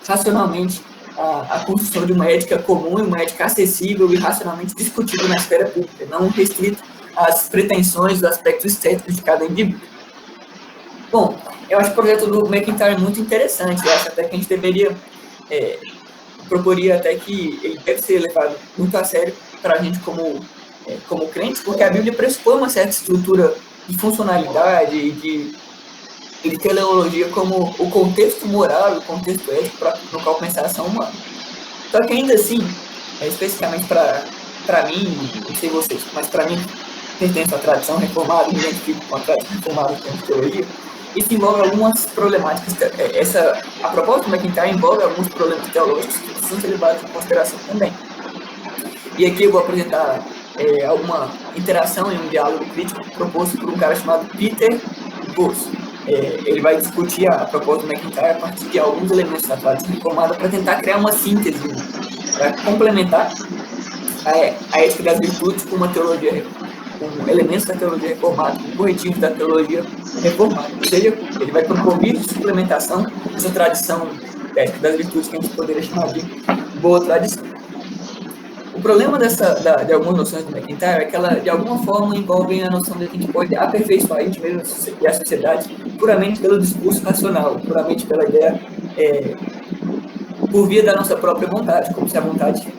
racionalmente a construção de uma ética comum, uma ética acessível e racionalmente discutível na esfera pública, não restrito às pretensões, dos aspectos estéticos de cada indivíduo. Bom, eu acho o projeto do McIntyre muito interessante, eu acho até que a gente deveria, proporia até que ele deve ser levado muito a sério para a gente como crentes, porque a Bíblia pressupõe uma certa estrutura de funcionalidade, de teleologia como o contexto moral, o contexto ético no qual pensar a ação humana. Só que ainda assim, especificamente para mim, não sei vocês, mas para mim, pertence à tradição reformada, me identifico com a tradição reformada em termos de teologia, isso envolve algumas problemáticas. A proposta do McIntyre envolve alguns problemas teológicos que precisam ser levados em consideração também. E aqui eu vou apresentar alguma interação em um diálogo crítico proposto por um cara chamado Peter Voss. Ele vai discutir a proposta do McIntyre a partir de alguns elementos da tradição reformada para tentar criar uma síntese, para complementar a ética das virtudes com uma teologia, com elementos da teologia reformada, com corretivos da teologia reformada. Ou seja, ele vai propor vídeos de suplementação dessa tradição ética das virtudes que a gente poderia chamar de boa tradição. O problema de algumas noções do McIntyre é que ela, de alguma forma, envolvem a noção de que a gente pode aperfeiçoar a gente mesmo e a sociedade puramente pelo discurso racional, puramente pela ideia, por via da nossa própria vontade, como se a vontade,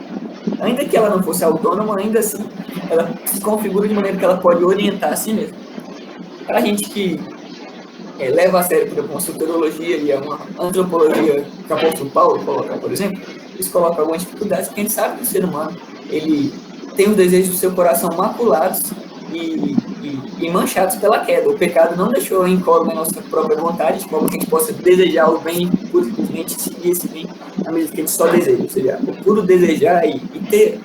ainda que ela não fosse autônoma, ainda assim, ela se configura de maneira que ela pode orientar a si mesma. Para a gente que leva a sério, por exemplo, uma soteriologia e uma antropologia que o apóstolo Paulo coloca, por exemplo, isso coloca algumas dificuldades, porque a gente sabe que o ser humano ele tem os desejos do seu coração maculados e manchados pela queda. O pecado não deixou incólume a nossa própria vontade, de forma que a gente possa desejar o bem e pura simplesmente seguir esse bem na medida que a gente só deseja. Ou seja, o puro desejar e ter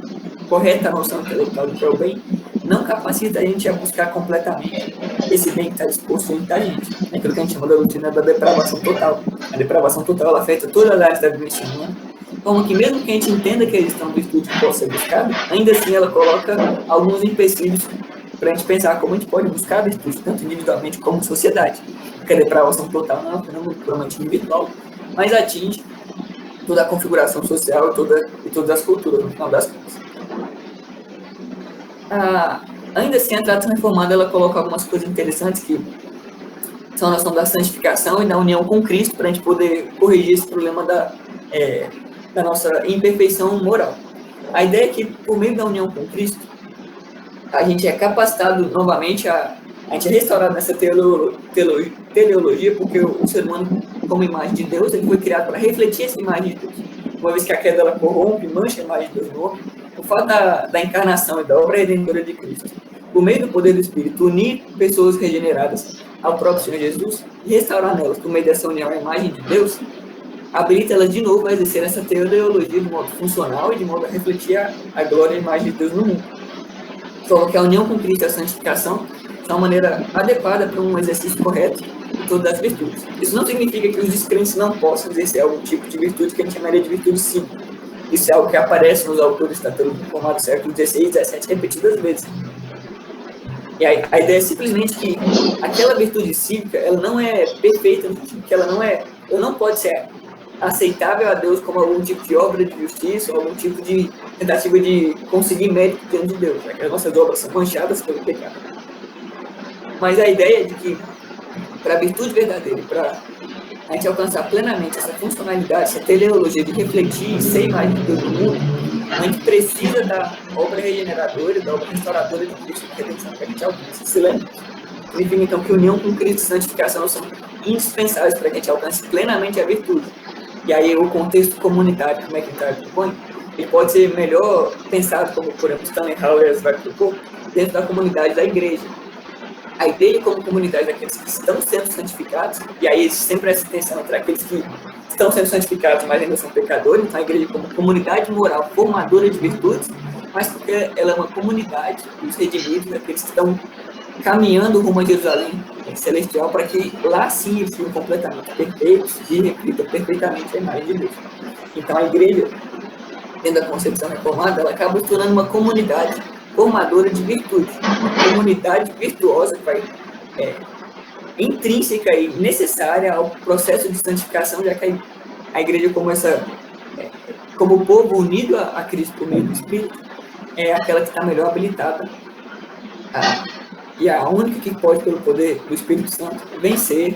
correta noção intelectual do que é o bem não capacita a gente a buscar completamente esse bem que está disposto dentro da gente. É aquilo que a gente chama da doutrina da depravação total. A depravação total ela afeta todas as áreas da vivência humana. Como que mesmo que a gente entenda que a existão de virtude pode ser buscada, ainda assim ela coloca alguns empecilhos para a gente pensar como a gente pode buscar a virtude, tanto individualmente como sociedade. Porque a depravação total não é um fenômeno puramente individual, mas atinge toda a configuração social e todas as culturas, no final das contas. Ainda assim, a tradição reformada ela coloca algumas coisas interessantes que são a noção da santificação e da união com Cristo, para a gente poder corrigir esse problema da nossa imperfeição moral. A ideia é que, por meio da união com Cristo, a gente é capacitado novamente, a gente é restaurado nessa teleologia, porque o ser humano, como imagem de Deus, ele foi criado para refletir essa imagem de Deus. Uma vez que a queda ela corrompe, mancha a imagem de Deus no homem, o fato da encarnação e da obra redentora de Cristo, por meio do poder do Espírito, unir pessoas regeneradas ao próprio Senhor Jesus e restaurar nelas, por meio dessa união à imagem de Deus, habilita elas de novo a exercer essa teleologia de modo funcional e de modo a refletir a glória e a imagem de Deus no mundo. Só que a união com Cristo e a santificação são uma maneira adequada para um exercício correto de todas as virtudes. Isso não significa que os descrentes não possam exercer algum tipo de virtude que a gente chamaria de virtude cívica. Isso é algo que aparece nos autores da teologia reformada do século XVI e XVII repetidas vezes. E a ideia é simplesmente que aquela virtude cívica ela não é perfeita, no sentido que ela não pode ser aceitável a Deus como algum tipo de obra de justiça ou algum tipo de tentativa de conseguir mérito diante de Deus, né? Que as nossas obras são manchadas pelo pecado. Mas a ideia é de que, para a virtude verdadeira, para a gente alcançar plenamente essa funcionalidade, essa teleologia de refletir e ser imagem de Deus no mundo, a gente precisa da obra regeneradora, da obra restauradora de Cristo, que a gente alcance. Se lembra? Significa, então, que união com Cristo e santificação são indispensáveis para que a gente alcance plenamente a virtude. E aí o contexto comunitário que o McIntyre propõe, ele pode ser melhor pensado, como, por exemplo, Stanley Hauerwas vai propor, dentro da comunidade da igreja. A ideia como comunidade daqueles que estão sendo santificados, e aí sempre essa tensão entre aqueles que estão sendo santificados, mas ainda são pecadores, então a igreja como comunidade moral formadora de virtudes, mas porque ela é uma comunidade dos redimidos, aqueles que estão caminhando rumo a Jerusalém celestial, para que lá sim eles sejam completamente perfeitos e reflitam perfeitamente a imagem de Deus. Então, a igreja, dentro da concepção reformada, ela acaba se tornando uma comunidade formadora de virtude, uma comunidade virtuosa que vai intrínseca e necessária ao processo de santificação, já que a igreja, como o povo unido a Cristo por meio do Espírito, é aquela que está melhor habilitada e a única que pode, pelo poder do Espírito Santo, vencer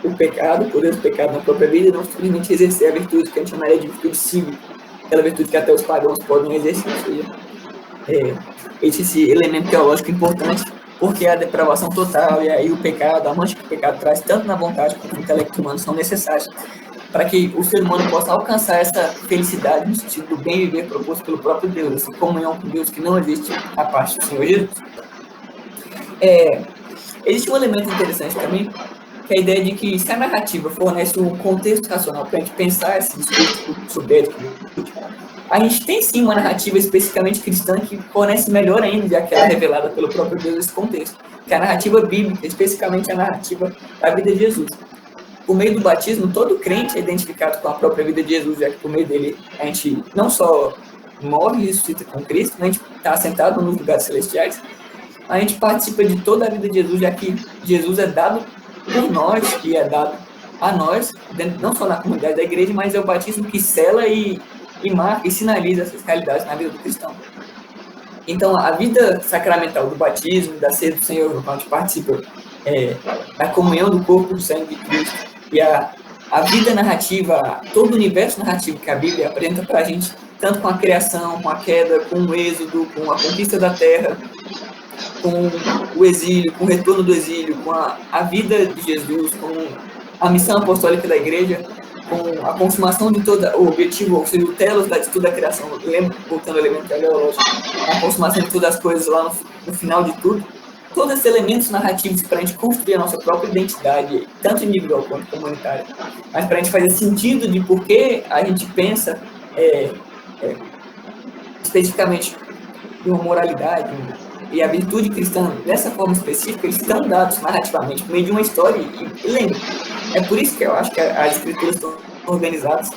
o pecado, o poder do pecado na própria vida, e não simplesmente exercer a virtude que a gente chamaria de virtude cívica, aquela virtude que até os pagãos podem exercer, ou seja, esse elemento teológico importante, porque a depravação total e aí o pecado, a mancha que o pecado traz, tanto na vontade quanto no intelecto humano, são necessários para que o ser humano possa alcançar essa felicidade no sentido do bem viver proposto pelo próprio Deus, essa comunhão com Deus que não existe a parte do Senhor Jesus. Existe um elemento interessante também, que é a ideia de que se a narrativa fornece um contexto racional para a gente pensar esse discurso sobre ética, a gente tem sim uma narrativa especificamente cristã que fornece melhor ainda aquela revelada pelo próprio Deus nesse contexto, que é a narrativa bíblica, especificamente a narrativa da vida de Jesus. Por meio do batismo, todo crente é identificado com a própria vida de Jesus, já que por meio dele a gente não só morre e ressuscita com Cristo, a gente está assentado nos lugares celestiais, a gente participa de toda a vida de Jesus, já que Jesus é dado por nós e é dado a nós, não só na comunidade da igreja, mas é o batismo que sela e marca e sinaliza essas realidades na vida do cristão. Então, a vida sacramental do batismo, da ceia do Senhor, no qual a gente participa da comunhão do corpo do sangue de Cristo, e a vida narrativa, todo o universo narrativo que a Bíblia apresenta para a gente, tanto com a criação, com a queda, com o êxodo, com a conquista da terra, com o exílio, com o retorno do exílio, com a vida de Jesus, com a missão apostólica da igreja, com a consumação de o objetivo, ou seja, o telos de toda a criação, voltando ao elemento teleológico, a consumação de todas as coisas lá no final de tudo, todos esses elementos narrativos para a gente construir a nossa própria identidade, tanto individual quanto comunitária, mas para a gente fazer sentido de por que a gente pensa especificamente em uma moralidade e a virtude cristã dessa forma específica, eles estão dados narrativamente por meio de uma história. E lembre, é por isso que eu acho que as escrituras estão organizadas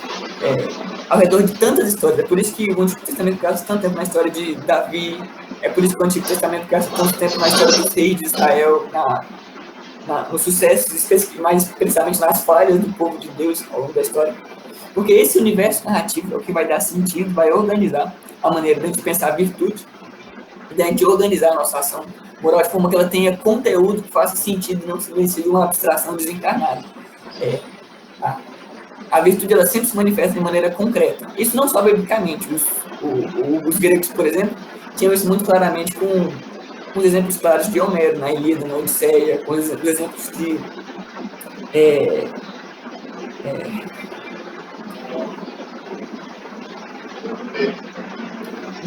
ao redor de tantas histórias. É por isso que o Antigo Testamento gasta tanto tempo na história de Davi, é por isso que o Antigo Testamento gasta tanto tempo na história dos reis de Israel, nos sucessos, mais precisamente nas falhas do povo de Deus ao longo da história. Porque esse universo narrativo é o que vai dar sentido, vai organizar a maneira de a gente pensar a virtude, de a gente organizar a nossa ação moral de forma que ela tenha conteúdo que faça sentido e não seja uma abstração desencarnada. A virtude ela sempre se manifesta de maneira concreta. Isso não só biblicamente. Os gregos, por exemplo, tinham isso muito claramente com os exemplos claros de Homero, na Ilíada, na Odisseia, com os exemplos de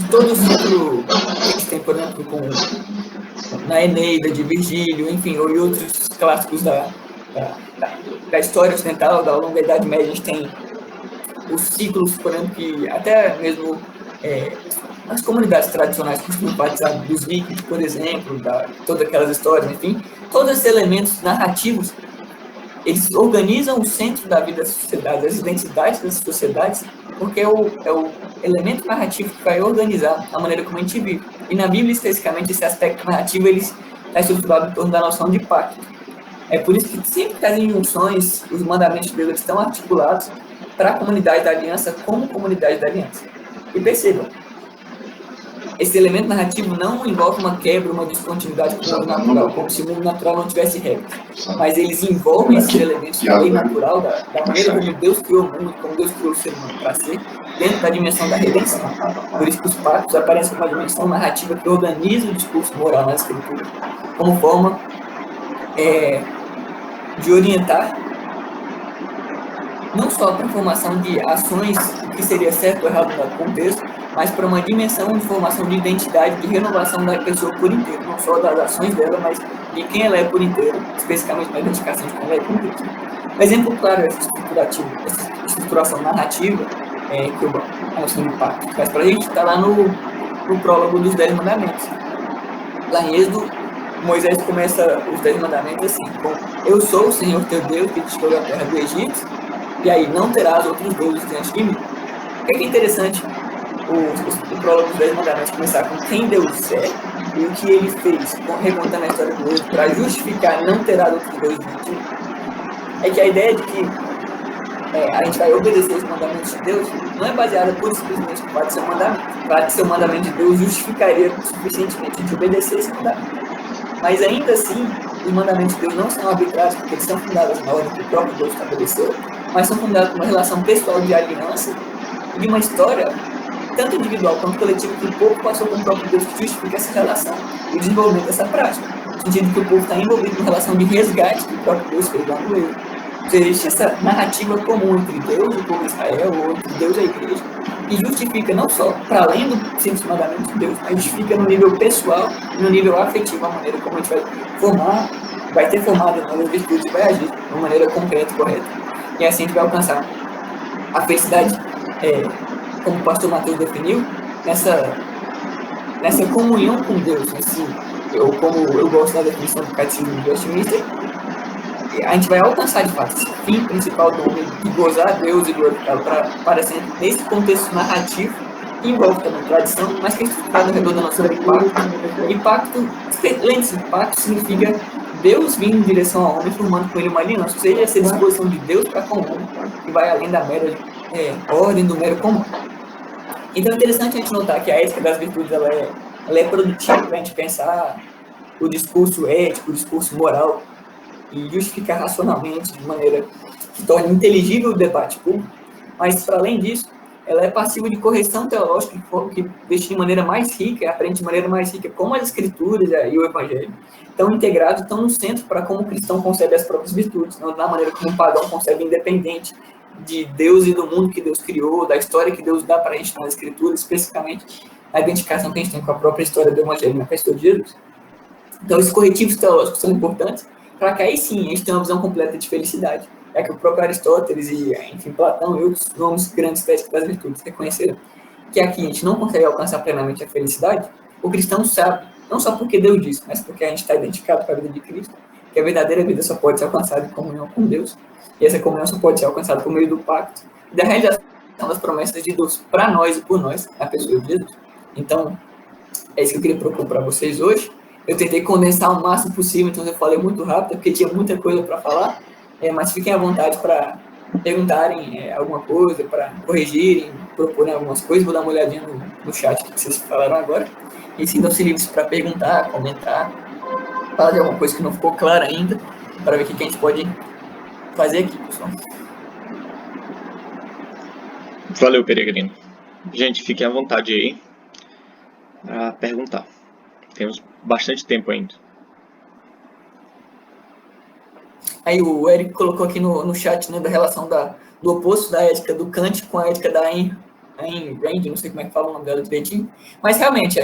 todo o ciclo que a gente tem, por exemplo, na Eneida, de Virgílio, enfim, ou em outros clássicos da história ocidental, da longa Idade Média, a gente tem os ciclos, por exemplo, que até mesmo as comunidades tradicionais costumam participar dos vikings, por exemplo, todas aquelas histórias, enfim, todos esses elementos narrativos, eles organizam o centro da vida da sociedade, as identidades das sociedades, porque é o elemento narrativo que vai organizar a maneira como a gente vive. E na Bíblia, especificamente, esse aspecto narrativo ele está estruturado em torno da noção de pacto. É por isso que sempre que as injunções, os mandamentos de Deus estão articulados para a comunidade da aliança como comunidade da aliança. E percebam, esse elemento narrativo não envolve uma quebra, uma descontinuidade com o mundo natural, como se o mundo natural não tivesse regras. Mas eles envolvem esses elementos da lei natural, da maneira como Deus criou o mundo, como Deus criou o ser humano para ser, dentro da dimensão da redenção. Por isso que os pactos aparecem como uma dimensão narrativa que organiza o discurso moral na Escritura, como forma de orientar não só para a formação de ações, que seria certo ou errado no contexto, mas para uma dimensão de formação de identidade, de renovação da pessoa por inteiro, não só das ações dela, mas de quem ela é por inteiro, especificamente na identificação de quem ela é por inteiro. Um exemplo claro é essa estruturação narrativa que a noção de pacto faz para a gente, está lá no prólogo dos 10 mandamentos. Lá em Êxodo, Moisés começa os 10 mandamentos assim: eu sou o Senhor teu Deus, que te tirou da terra do Egito, e aí não terás outros deuses diante de mim. O que é interessante o prólogo dos 10 mandamentos começar com quem Deus é e o que ele fez, recontando a história do Deus, para justificar não terás outros deuses diante de mim. É que a ideia de que a gente vai obedecer os mandamentos de Deus não é baseada por simplesmente no fato de ser um mandamento. O fato de ser um mandamento de Deus justificaria suficientemente a gente obedecer esse mandamento. Mas ainda assim, os mandamentos de Deus não são arbitrários, porque eles são fundados na ordem que o próprio Deus estabeleceu, mas são fundados por uma relação pessoal de aliança e de uma história, tanto individual quanto coletiva, que o povo passou com o próprio Deus que justifica essa relação e o desenvolvimento dessa prática. No sentido que o povo está envolvido em relação de resgate que o próprio Deus fez lá no erro. Ou seja, existe essa narrativa comum entre Deus e o povo de Israel, ou entre Deus e a igreja, que justifica não só para além do simples mandamento de Deus, mas justifica no nível pessoal e no nível afetivo a maneira como a gente vai ter formado as virtudes e vai agir de uma maneira concreta e correta. E assim a gente vai alcançar a felicidade, como o pastor Mateus definiu, nessa comunhão com Deus, como eu gosto da definição do catecismo de Westminster, a gente vai alcançar de fato esse fim principal do homem de gozar a Deus e glorificá-lo para sempre nesse contexto narrativo que envolve também tradição, mas que é estruturado ao redor da noção de pacto. E pacto, lembre-se, pacto significa Deus vindo em direção ao homem, formando com ele uma aliança, ou seja, essa disposição de Deus para com o homem, que vai além da mera ordem do mero comum. Então é interessante a gente notar que a ética das virtudes ela é produtiva para a gente pensar o discurso ético, o discurso moral, e justificar racionalmente, de maneira que torne inteligível o debate público, mas, para além disso, ela é passiva de correção teológica, que deixa de maneira mais rica, aprende de maneira mais rica como as Escrituras e o Evangelho estão integrados, estão no centro para como o cristão concebe as próprias virtudes, não da maneira como o pagão concebe independente de Deus e do mundo que Deus criou, da história que Deus dá para a gente nas Escrituras, especificamente a identificação que a gente tem com a própria história do Evangelho na pessoa de Jesus. Então, esses corretivos teológicos são importantes, para que aí sim a gente tenha uma visão completa de felicidade. É que o próprio Aristóteles e, enfim, Platão e outros nomes grandes técnicos das virtudes reconheceram que aqui a gente não consegue alcançar plenamente a felicidade. O cristão sabe, não só porque Deus disse, mas porque a gente está identificado com a vida de Cristo, que a verdadeira vida só pode ser alcançada em comunhão com Deus, e essa comunhão só pode ser alcançada por meio do pacto e da realização das promessas de Deus para nós e por nós, na pessoa de Jesus. Então, é isso que eu queria propor para vocês hoje. Eu tentei condensar o máximo possível, então eu falei muito rápido, porque tinha muita coisa para falar, mas fiquem à vontade para perguntarem alguma coisa, para corrigirem, proporem algumas coisas. Vou dar uma olhadinha no chat que vocês falaram agora. E sintam-se livres para perguntar, comentar, falar de alguma coisa que não ficou clara ainda, para ver o que a gente pode fazer aqui, pessoal. Valeu, Peregrino. Gente, fiquem à vontade aí para perguntar. Temos bastante tempo ainda. Aí o Eric colocou aqui no chat, né, da relação do oposto da ética do Kant com a ética da Ayn Rand, não sei como é que fala o nome dela direitinho, mas realmente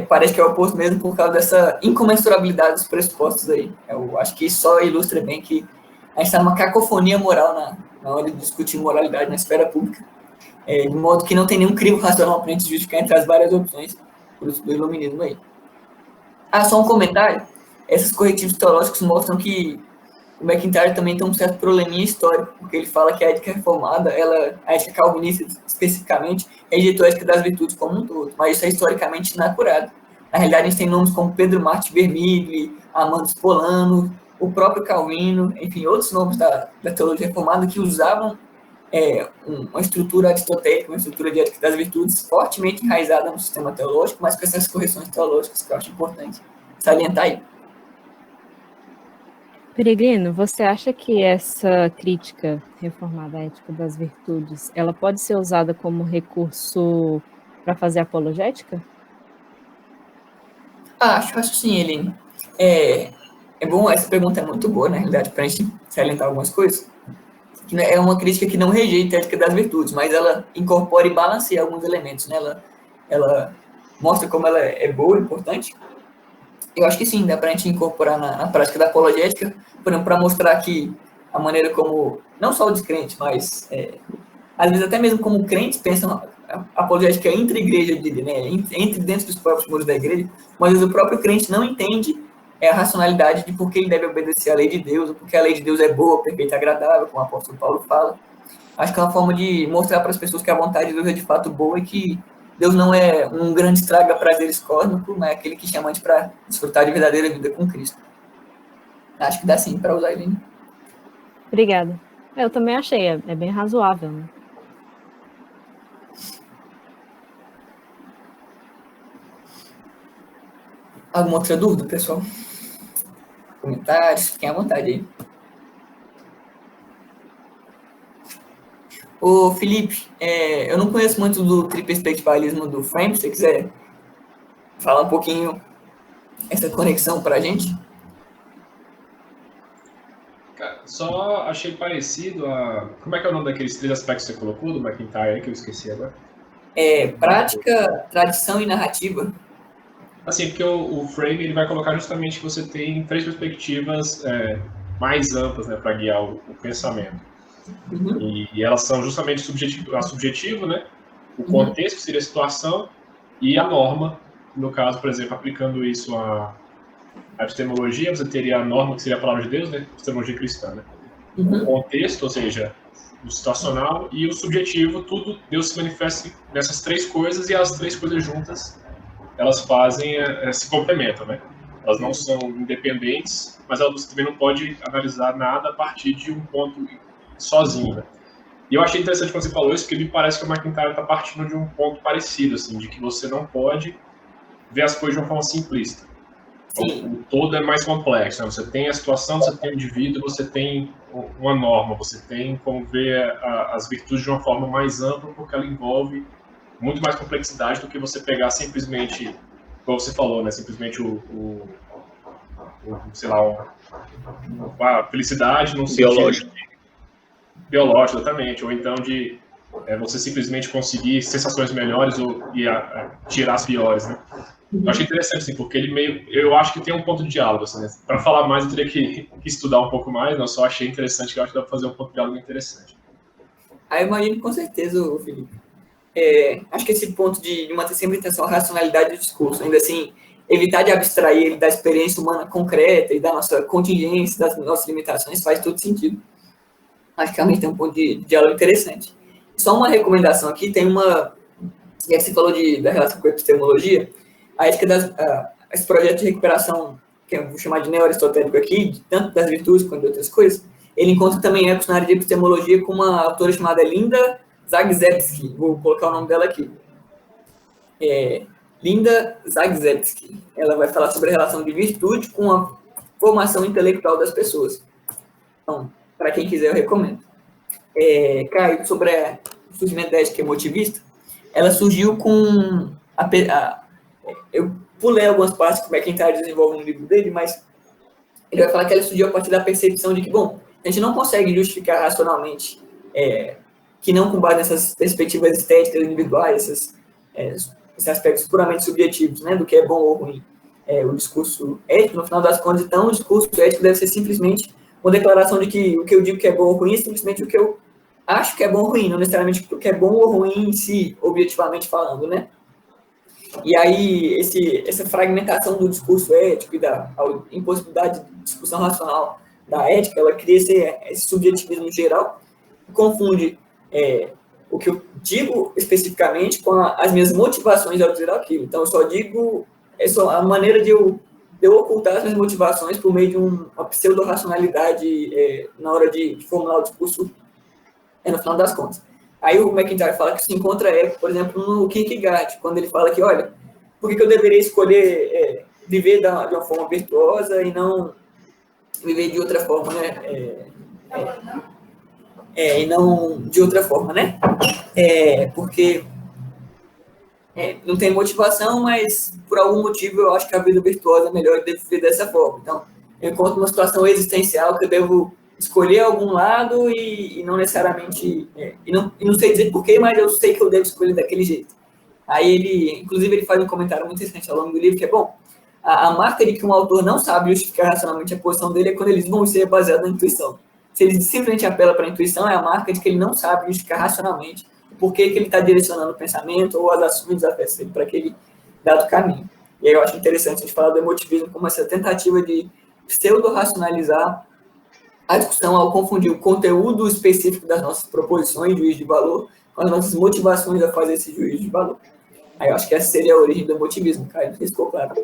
parece que é o oposto mesmo por causa dessa incomensurabilidade dos pressupostos aí. Eu acho que isso só ilustra bem que a gente está numa cacofonia moral na hora de discutir moralidade na esfera pública, de modo que não tem nenhum crivo racional para a gente justificar entre as várias opções do iluminismo aí. Só um comentário. Esses corretivos teológicos mostram que o McIntyre também tem um certo probleminha histórico, porque ele fala que a ética reformada, a ética calvinista especificamente, rejeitou a ética das virtudes como um todo, mas isso é historicamente inacurado. Na realidade, a gente tem nomes como Pedro Marti Vermigli, Armando Spolano, o próprio Calvino, enfim, outros nomes da teologia reformada que usavam uma estrutura aristotélica, uma estrutura de ética das virtudes fortemente enraizada no sistema teológico, mas com essas correções teológicas que eu acho importante salientar aí. Peregrino, você acha que essa crítica reformada à ética das virtudes, ela pode ser usada como recurso para fazer apologética? Acho sim, Eline. É bom, essa pergunta é muito boa, na realidade, para a gente salientar algumas coisas. É uma crítica que não rejeita a ética das virtudes, mas ela incorpora e balanceia alguns elementos, né? Ela mostra como ela é boa, importante. Eu acho que sim, dá para a gente incorporar na prática da apologética, por exemplo, para mostrar que a maneira como, não só o descrente, mas às vezes até mesmo como crentes pensam a apologética entre a igreja, né? Entre dentro dos próprios muros da igreja, mas às vezes o próprio crente não entende é a racionalidade de por que ele deve obedecer à lei de Deus, ou porque a lei de Deus é boa, perfeita e agradável, como o apóstolo Paulo fala. Acho que é uma forma de mostrar para as pessoas que a vontade de Deus é de fato boa e que Deus não é um grande estraga prazeres cósmicos, mas é aquele que chama a gente para desfrutar de verdadeira vida com Cristo. Acho que dá sim para usar ele. Obrigada. Eu também achei, é bem razoável, né? Alguma outra dúvida, pessoal? Comentários? Fiquem à vontade aí. Ô, Felipe, eu não conheço muito do triperspectivalismo do Frame, se você quiser falar um pouquinho essa conexão para a gente. Só achei parecido a... Como é que é o nome daqueles 3 aspectos que você colocou do McIntyre aí, que eu esqueci agora? Prática, tradição e narrativa. Assim, porque o Frame ele vai colocar justamente que você tem 3 perspectivas mais amplas, né, para guiar o pensamento. Uhum. E elas são justamente subjetivo, né? O contexto, que seria a situação, e a norma. No caso, por exemplo, aplicando isso à epistemologia, você teria a norma, que seria a palavra de Deus, né? Epistemologia cristã, né? O contexto, ou seja, o situacional, e o subjetivo, tudo, Deus se manifesta nessas 3 coisas, e as 3 coisas juntas, elas fazem, se complementam, né? Elas não são independentes, mas você também não pode analisar nada a partir de um ponto sozinho, né? E eu achei interessante quando você falou isso, porque me parece que o McIntyre está partindo de um ponto parecido, assim, de que você não pode ver as coisas de uma forma simplista. O todo é mais complexo, né? Você tem a situação, você tem o indivíduo, você tem uma norma, você tem como ver as virtudes de uma forma mais ampla, porque ela envolve muito mais complexidade do que você pegar simplesmente, como você falou, né? Simplesmente sei lá, a felicidade no Biológico. Biológico, exatamente, ou então de você simplesmente conseguir sensações melhores e tirar as piores, né? Eu achei interessante, assim, porque eu acho que tem um ponto de diálogo, assim, né? Para falar mais eu teria que estudar um pouco mais, não só achei interessante, que eu acho que dá para fazer um ponto de diálogo interessante. Aí eu imagino com certeza, Felipe. Acho que esse ponto de manter sempre a atenção à racionalidade do discurso, ainda assim, evitar de abstrair ele da experiência humana concreta e da nossa contingência, das nossas limitações, faz todo sentido. Acho que realmente tem um ponto de diálogo interessante. Só uma recomendação aqui, tem uma... Já que você falou da relação com a epistemologia, a ética esse projeto de recuperação, que eu vou chamar de neo-aristotélico aqui, tanto das virtudes quanto de outras coisas, ele encontra também ecos na área de epistemologia com uma autora chamada Linda Zagzebski. Vou colocar o nome dela aqui. Linda Zagzebski. Ela vai falar sobre a relação de virtude com a formação intelectual das pessoas. Então, para quem quiser, eu recomendo. Caio, sobre o surgimento da ética emotivista, ela surgiu com eu pulei algumas partes que o McIntyre desenvolve no livro dele, mas ele vai falar que ela surgiu a partir da percepção de que, bom, a gente não consegue justificar racionalmente, que não com base nessas perspectivas estéticas individuais, esses aspectos puramente subjetivos, né, do que é bom ou ruim. O discurso ético, no final das contas, então, o discurso ético deve ser simplesmente uma declaração de que o que eu digo que é bom ou ruim é simplesmente o que eu acho que é bom ou ruim, não necessariamente o que é bom ou ruim em si, objetivamente falando, né? E aí, essa fragmentação do discurso ético e da impossibilidade de discussão racional da ética, ela cria esse subjetivismo geral, que confunde o que eu digo especificamente com as minhas motivações ao dizer aquilo. Então, eu só digo, a maneira de eu ocultar as minhas motivações por meio de uma pseudo-racionalidade na hora de formular o discurso, no final das contas. Aí o McIntyre fala que se encontra por exemplo, no Kierkegaard, quando ele fala que, olha, por que eu deveria escolher viver de uma forma virtuosa e não viver de outra forma, né? E não de outra forma, né? Porque não tem motivação, mas por algum motivo eu acho que a vida virtuosa é melhor e devo viver dessa forma. Então, eu encontro uma situação existencial que eu devo escolher algum lado e não necessariamente... e não sei dizer porquê, mas eu sei que eu devo escolher daquele jeito. Aí inclusive ele faz um comentário muito interessante ao longo do livro, que é bom, a marca de que um autor não sabe justificar racionalmente a posição dele é quando eles vão ser baseado na intuição. Se ele simplesmente apela para a intuição, é a marca de que ele não sabe justificar racionalmente por que ele está direcionando o pensamento ou as ações afetas dele para aquele dado caminho. E aí eu acho interessante a gente falar do emotivismo como essa tentativa de pseudo-racionalizar a discussão ao confundir o conteúdo específico das nossas proposições de juízo de valor com as nossas motivações a fazer esse juízo de valor. Aí eu acho que essa seria a origem do emotivismo, cara. Não sei se ficou claro.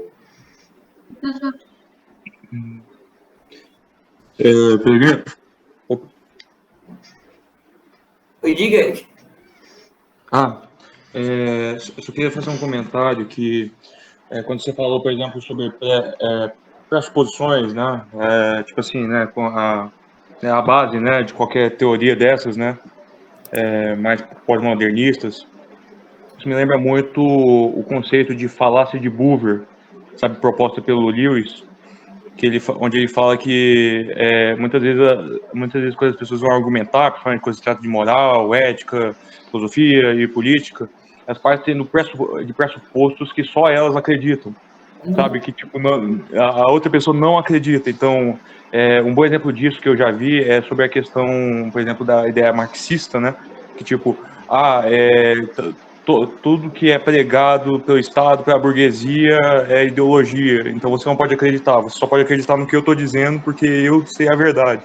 Peregrino, Oi, diga, Eric. só queria fazer um comentário que quando você falou, por exemplo, sobre pressuposições, né, tipo assim, né, com a base, né, de qualquer teoria dessas, né, mais pós-modernistas, isso me lembra muito o conceito de falácia de Beauvoir, sabe, proposta pelo Lewis, onde ele fala que muitas vezes quando as pessoas vão argumentar, principalmente quando se trata de moral, ética, filosofia e política, elas partem de pressupostos que só elas acreditam, sabe? Que tipo, a outra pessoa não acredita. Então, um bom exemplo disso que eu já vi é sobre a questão, por exemplo, da ideia marxista, né? Que tipo, tudo que é pregado pelo Estado, pela burguesia, é ideologia. Então você não pode acreditar. Você só pode acreditar no que eu estou dizendo porque eu sei a verdade.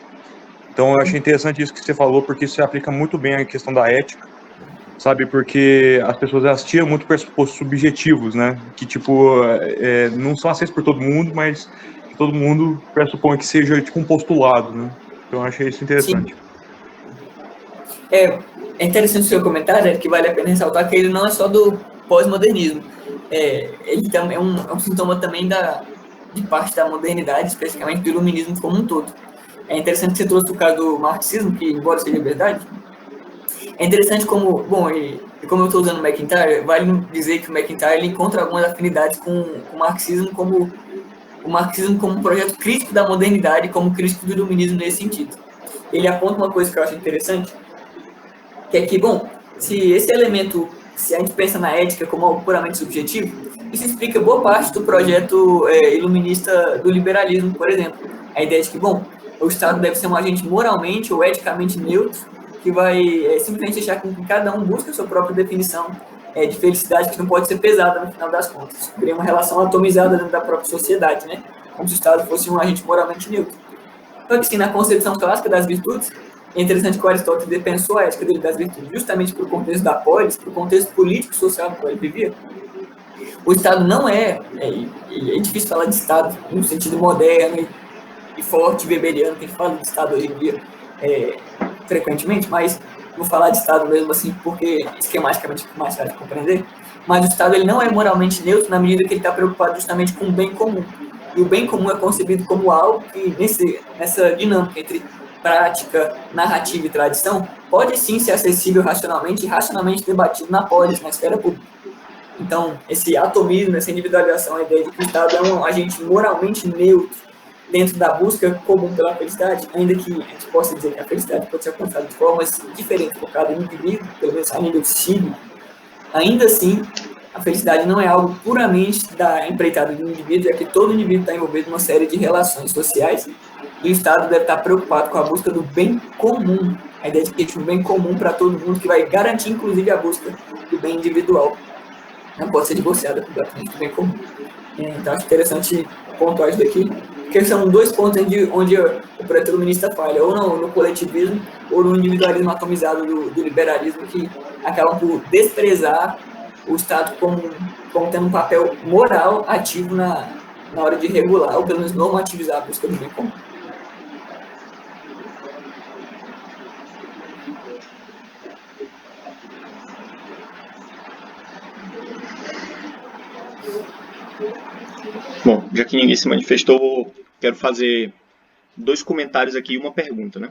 Então eu achei interessante isso que você falou, porque isso se aplica muito bem à questão da ética, sabe? Porque as pessoas elas tiram muito pressupostos subjetivos, né? Que tipo não são aceitos por todo mundo, mas que todo mundo pressupõe que seja tipo um postulado, né? Então eu achei isso interessante. Sim. É interessante o seu comentário, que vale a pena ressaltar que ele não é só do pós-modernismo. Ele também é um sintoma também de parte da modernidade, especificamente do iluminismo como um todo. É interessante que você trouxe o caso do marxismo, que, embora seja verdade, é interessante como, bom, e como eu estou usando o McIntyre, vale dizer que o McIntyre ele encontra algumas afinidades com o marxismo como um projeto crítico da modernidade, como crítico do iluminismo nesse sentido. Ele aponta uma coisa que eu acho interessante, que é que, bom, se a gente pensa na ética como algo puramente subjetivo, isso explica boa parte do projeto iluminista do liberalismo, por exemplo. A ideia de que, bom, o Estado deve ser um agente moralmente ou eticamente neutro, que vai simplesmente deixar com que cada um busque a sua própria definição de felicidade, que não pode ser pesada no final das contas. Cria uma relação atomizada dentro da própria sociedade, né? Como se o Estado fosse um agente moralmente neutro. Só que, sim, na concepção clássica das virtudes, é interessante que o Aristóteles pensou a ética dele das virtudes justamente para o contexto da polis, para o contexto político e social no qual ele vivia. O Estado não é difícil falar de Estado no sentido moderno e forte, weberiano, que a gente fala de Estado hoje em dia frequentemente, mas vou falar de Estado mesmo assim, porque esquematicamente é mais fácil de compreender. Mas o Estado ele não é moralmente neutro na medida que ele está preocupado justamente com o bem comum. E o bem comum é concebido como algo que, nessa dinâmica entre prática, narrativa e tradição, pode sim ser acessível racionalmente e racionalmente debatido na polis, na esfera pública. Então, esse atomismo, essa individualização, a ideia de que o Estado é um agente moralmente neutro dentro da busca comum pela felicidade, ainda que a gente possa dizer que a felicidade pode ser alcançada de formas diferentes por cada indivíduo, pelo menos a nível cívico, ainda assim, a felicidade não é algo puramente da empreitada do indivíduo, já que todo indivíduo está envolvido em uma série de relações sociais e o Estado deve estar preocupado com a busca do bem comum, a ideia de que existe um bem comum para todo mundo que vai garantir, inclusive, a busca do bem individual. Não pode ser divorciada completamente do bem comum. Então, acho interessante pontuar isso daqui, porque são dois pontos onde o projeto iluminista falha, ou no coletivismo, ou no individualismo atomizado do liberalismo, que acabam por desprezar o Estado como tendo um papel moral ativo na hora de regular, ou pelo menos normativizar a busca do bem comum. Bom, já que ninguém se manifestou, quero fazer 2 comentários aqui e uma pergunta, né?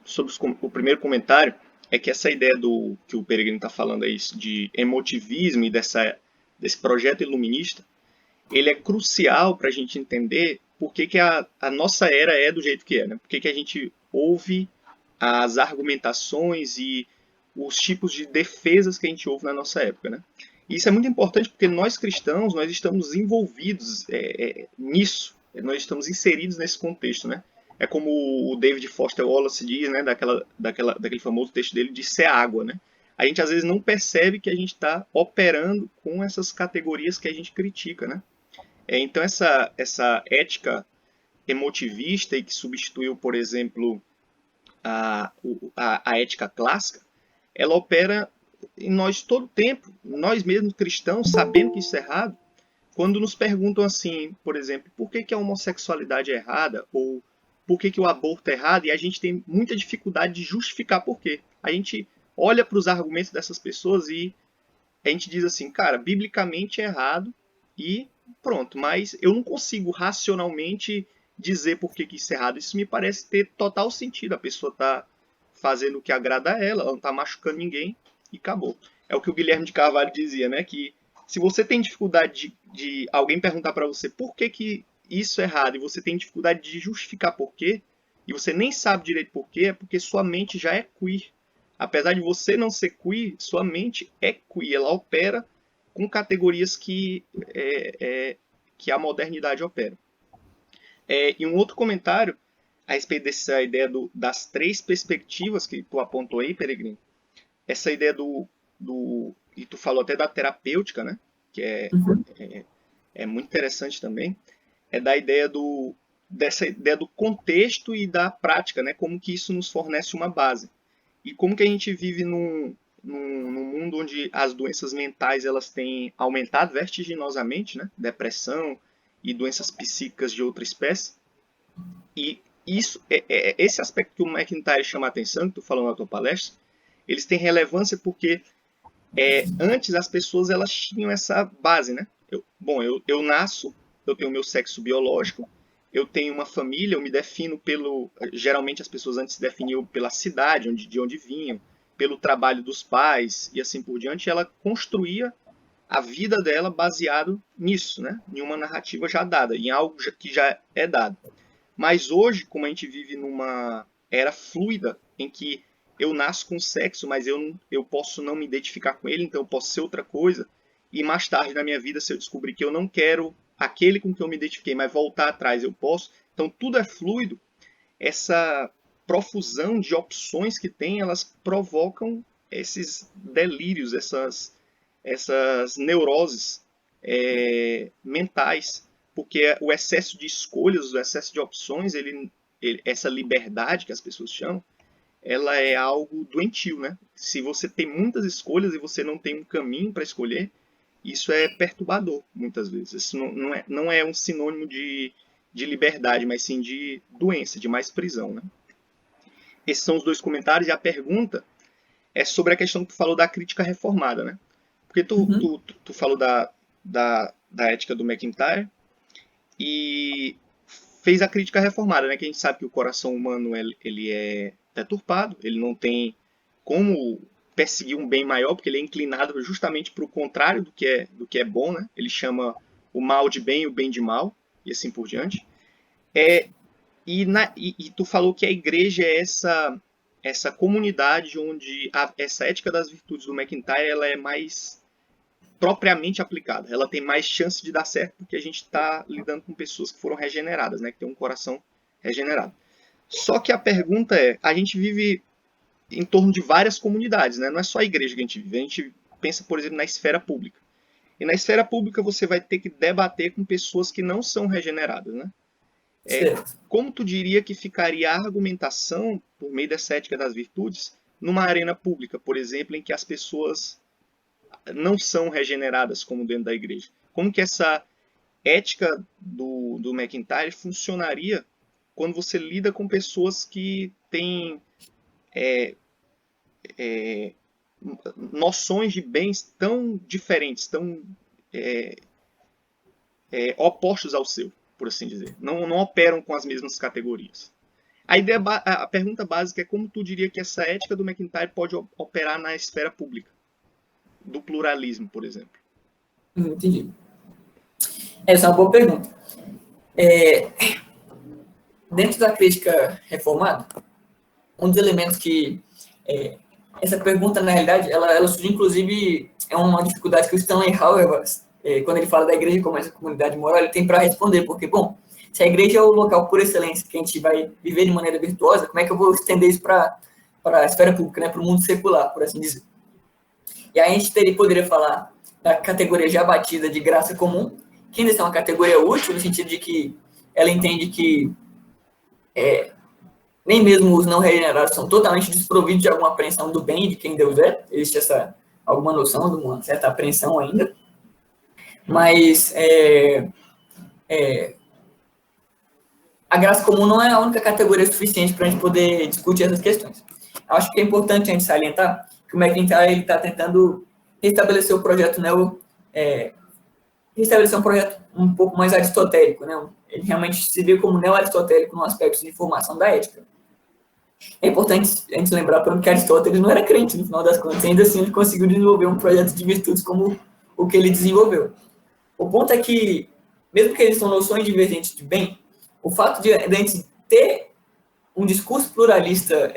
Sobre o primeiro comentário é que essa ideia que o Peregrino está falando aí de emotivismo e desse projeto iluminista, ele é crucial para a gente entender por que a nossa era é do jeito que é, né? Por que a gente ouve as argumentações e os tipos de defesas que a gente ouve na nossa época, né? E isso é muito importante porque nós cristãos, nós estamos envolvidos nisso, nós estamos inseridos nesse contexto, né? É como o David Foster Wallace diz, né, daquele famoso texto dele de ser água, né? a gente às vezes não percebe que a gente está operando com essas categorias que a gente critica, né? Então essa ética emotivista e que substituiu, por exemplo, a ética clássica, ela opera em nós todo o tempo, nós mesmos cristãos, sabendo que isso é errado, quando nos perguntam assim, por exemplo, por que a homossexualidade é errada, ou por que o aborto é errado, e a gente tem muita dificuldade de justificar por quê. A gente olha para os argumentos dessas pessoas e a gente diz assim, cara, biblicamente é errado e pronto, mas eu não consigo racionalmente dizer por que isso é errado. Isso me parece ter total sentido. A pessoa está fazendo o que agrada a ela, ela não está machucando ninguém e acabou. É o que o Guilherme de Carvalho dizia, né? Que se você tem dificuldade de alguém perguntar para você por que isso é errado e você tem dificuldade de justificar por quê, e você nem sabe direito por quê, é porque sua mente já é queer. Apesar de você não ser queer, sua mente é queer. Ela opera com categorias que a modernidade opera. E um outro comentário a respeito dessa ideia das 3 perspectivas que tu apontou aí, Peregrino. Essa ideia e tu falou até da terapêutica, né? Que é muito interessante também. É da ideia dessa ideia do contexto e da prática, né? Como que isso nos fornece uma base. E como que a gente vive num mundo onde as doenças mentais elas têm aumentado vertiginosamente, né? Depressão e doenças psíquicas de outra espécie. E esse aspecto que o McIntyre chama a atenção, que tu falou na tua palestra, eles têm relevância porque antes as pessoas elas tinham essa base, né? Eu nasço, eu tenho o meu sexo biológico, eu tenho uma família, eu me defino geralmente as pessoas antes se definiam pela cidade, de onde vinham, pelo trabalho dos pais e assim por diante. Ela construía a vida dela baseado nisso, né? Em uma narrativa já dada, em algo que já é dado. Mas hoje, como a gente vive numa era fluida, em que eu nasço com sexo, mas eu posso não me identificar com ele, então eu posso ser outra coisa, e mais tarde na minha vida, se eu descobrir que eu não quero aquele com que eu me identifiquei, mas voltar atrás eu posso, então tudo é fluido, essa profusão de opções que tem, elas provocam esses delírios, essas neuroses mentais, porque o excesso de escolhas, o excesso de opções, essa liberdade que as pessoas chamam, ela é algo doentio, né? Se você tem muitas escolhas e você não tem um caminho para escolher, isso é perturbador, muitas vezes. Isso não é um sinônimo de liberdade, mas sim de doença, de mais prisão, né? Esses são os 2 comentários, e a pergunta é sobre a questão que tu falou da crítica reformada, né? Porque tu falou da ética do McIntyre e fez a crítica reformada, né? Que a gente sabe que o coração humano ele é deturpado, ele não tem como perseguir um bem maior, porque ele é inclinado justamente para o contrário do que é bom, né? Ele chama o mal de bem e o bem de mal, e assim por diante. E tu falou que a igreja é essa comunidade onde essa ética das virtudes do McIntyre ela é mais propriamente aplicada. Ela tem mais chance de dar certo porque a gente está lidando com pessoas que foram regeneradas, né? Que tem um coração regenerado. Só que a pergunta a gente vive em torno de várias comunidades, né? Não é só a igreja que a gente vive. A gente pensa, por exemplo, na esfera pública. E na esfera pública você vai ter que debater com pessoas que não são regeneradas, né? Como tu diria que ficaria a argumentação, por meio dessa ética das virtudes, numa arena pública, por exemplo, em que as pessoas não são regeneradas como dentro da igreja? Como que essa ética do McIntyre funcionaria quando você lida com pessoas que têm noções de bens tão diferentes, tão opostos ao seu, por assim dizer. Não operam com as mesmas categorias. A pergunta básica é como tu diria que essa ética do McIntyre pode operar na esfera pública, do pluralismo, por exemplo. Entendi. Essa é uma boa pergunta. Dentro da crítica reformada, um dos elementos que essa pergunta, na realidade, ela surge, inclusive, é uma dificuldade que o Stanley Hauerwas, quando ele fala da igreja como essa comunidade moral, ele tem para responder, porque, bom, se a igreja é o local por excelência que a gente vai viver de maneira virtuosa, como é que eu vou estender isso para a esfera pública, né, para o mundo secular, por assim dizer? E aí a gente poderia falar da categoria já batida de graça comum, que ainda é uma categoria útil, no sentido de que ela entende que nem mesmo os não regenerados são totalmente desprovidos de alguma apreensão do bem, de quem Deus é. Existe alguma noção de uma certa apreensão ainda. Mas a graça comum não é a única categoria suficiente para a gente poder discutir essas questões. Acho que é importante a gente salientar que o McIntyre está tentando restabelecer o projeto restabelecer um projeto um pouco mais aristotélico, né? Ele realmente se vê como neo-aristotélico no aspecto de formação da ética. É importante a gente lembrar que Aristóteles não era crente, no final das contas, ainda assim ele conseguiu desenvolver um projeto de virtudes como o que ele desenvolveu. O ponto é que, mesmo que eles são noções divergentes de bem, o fato de a gente ter um discurso pluralista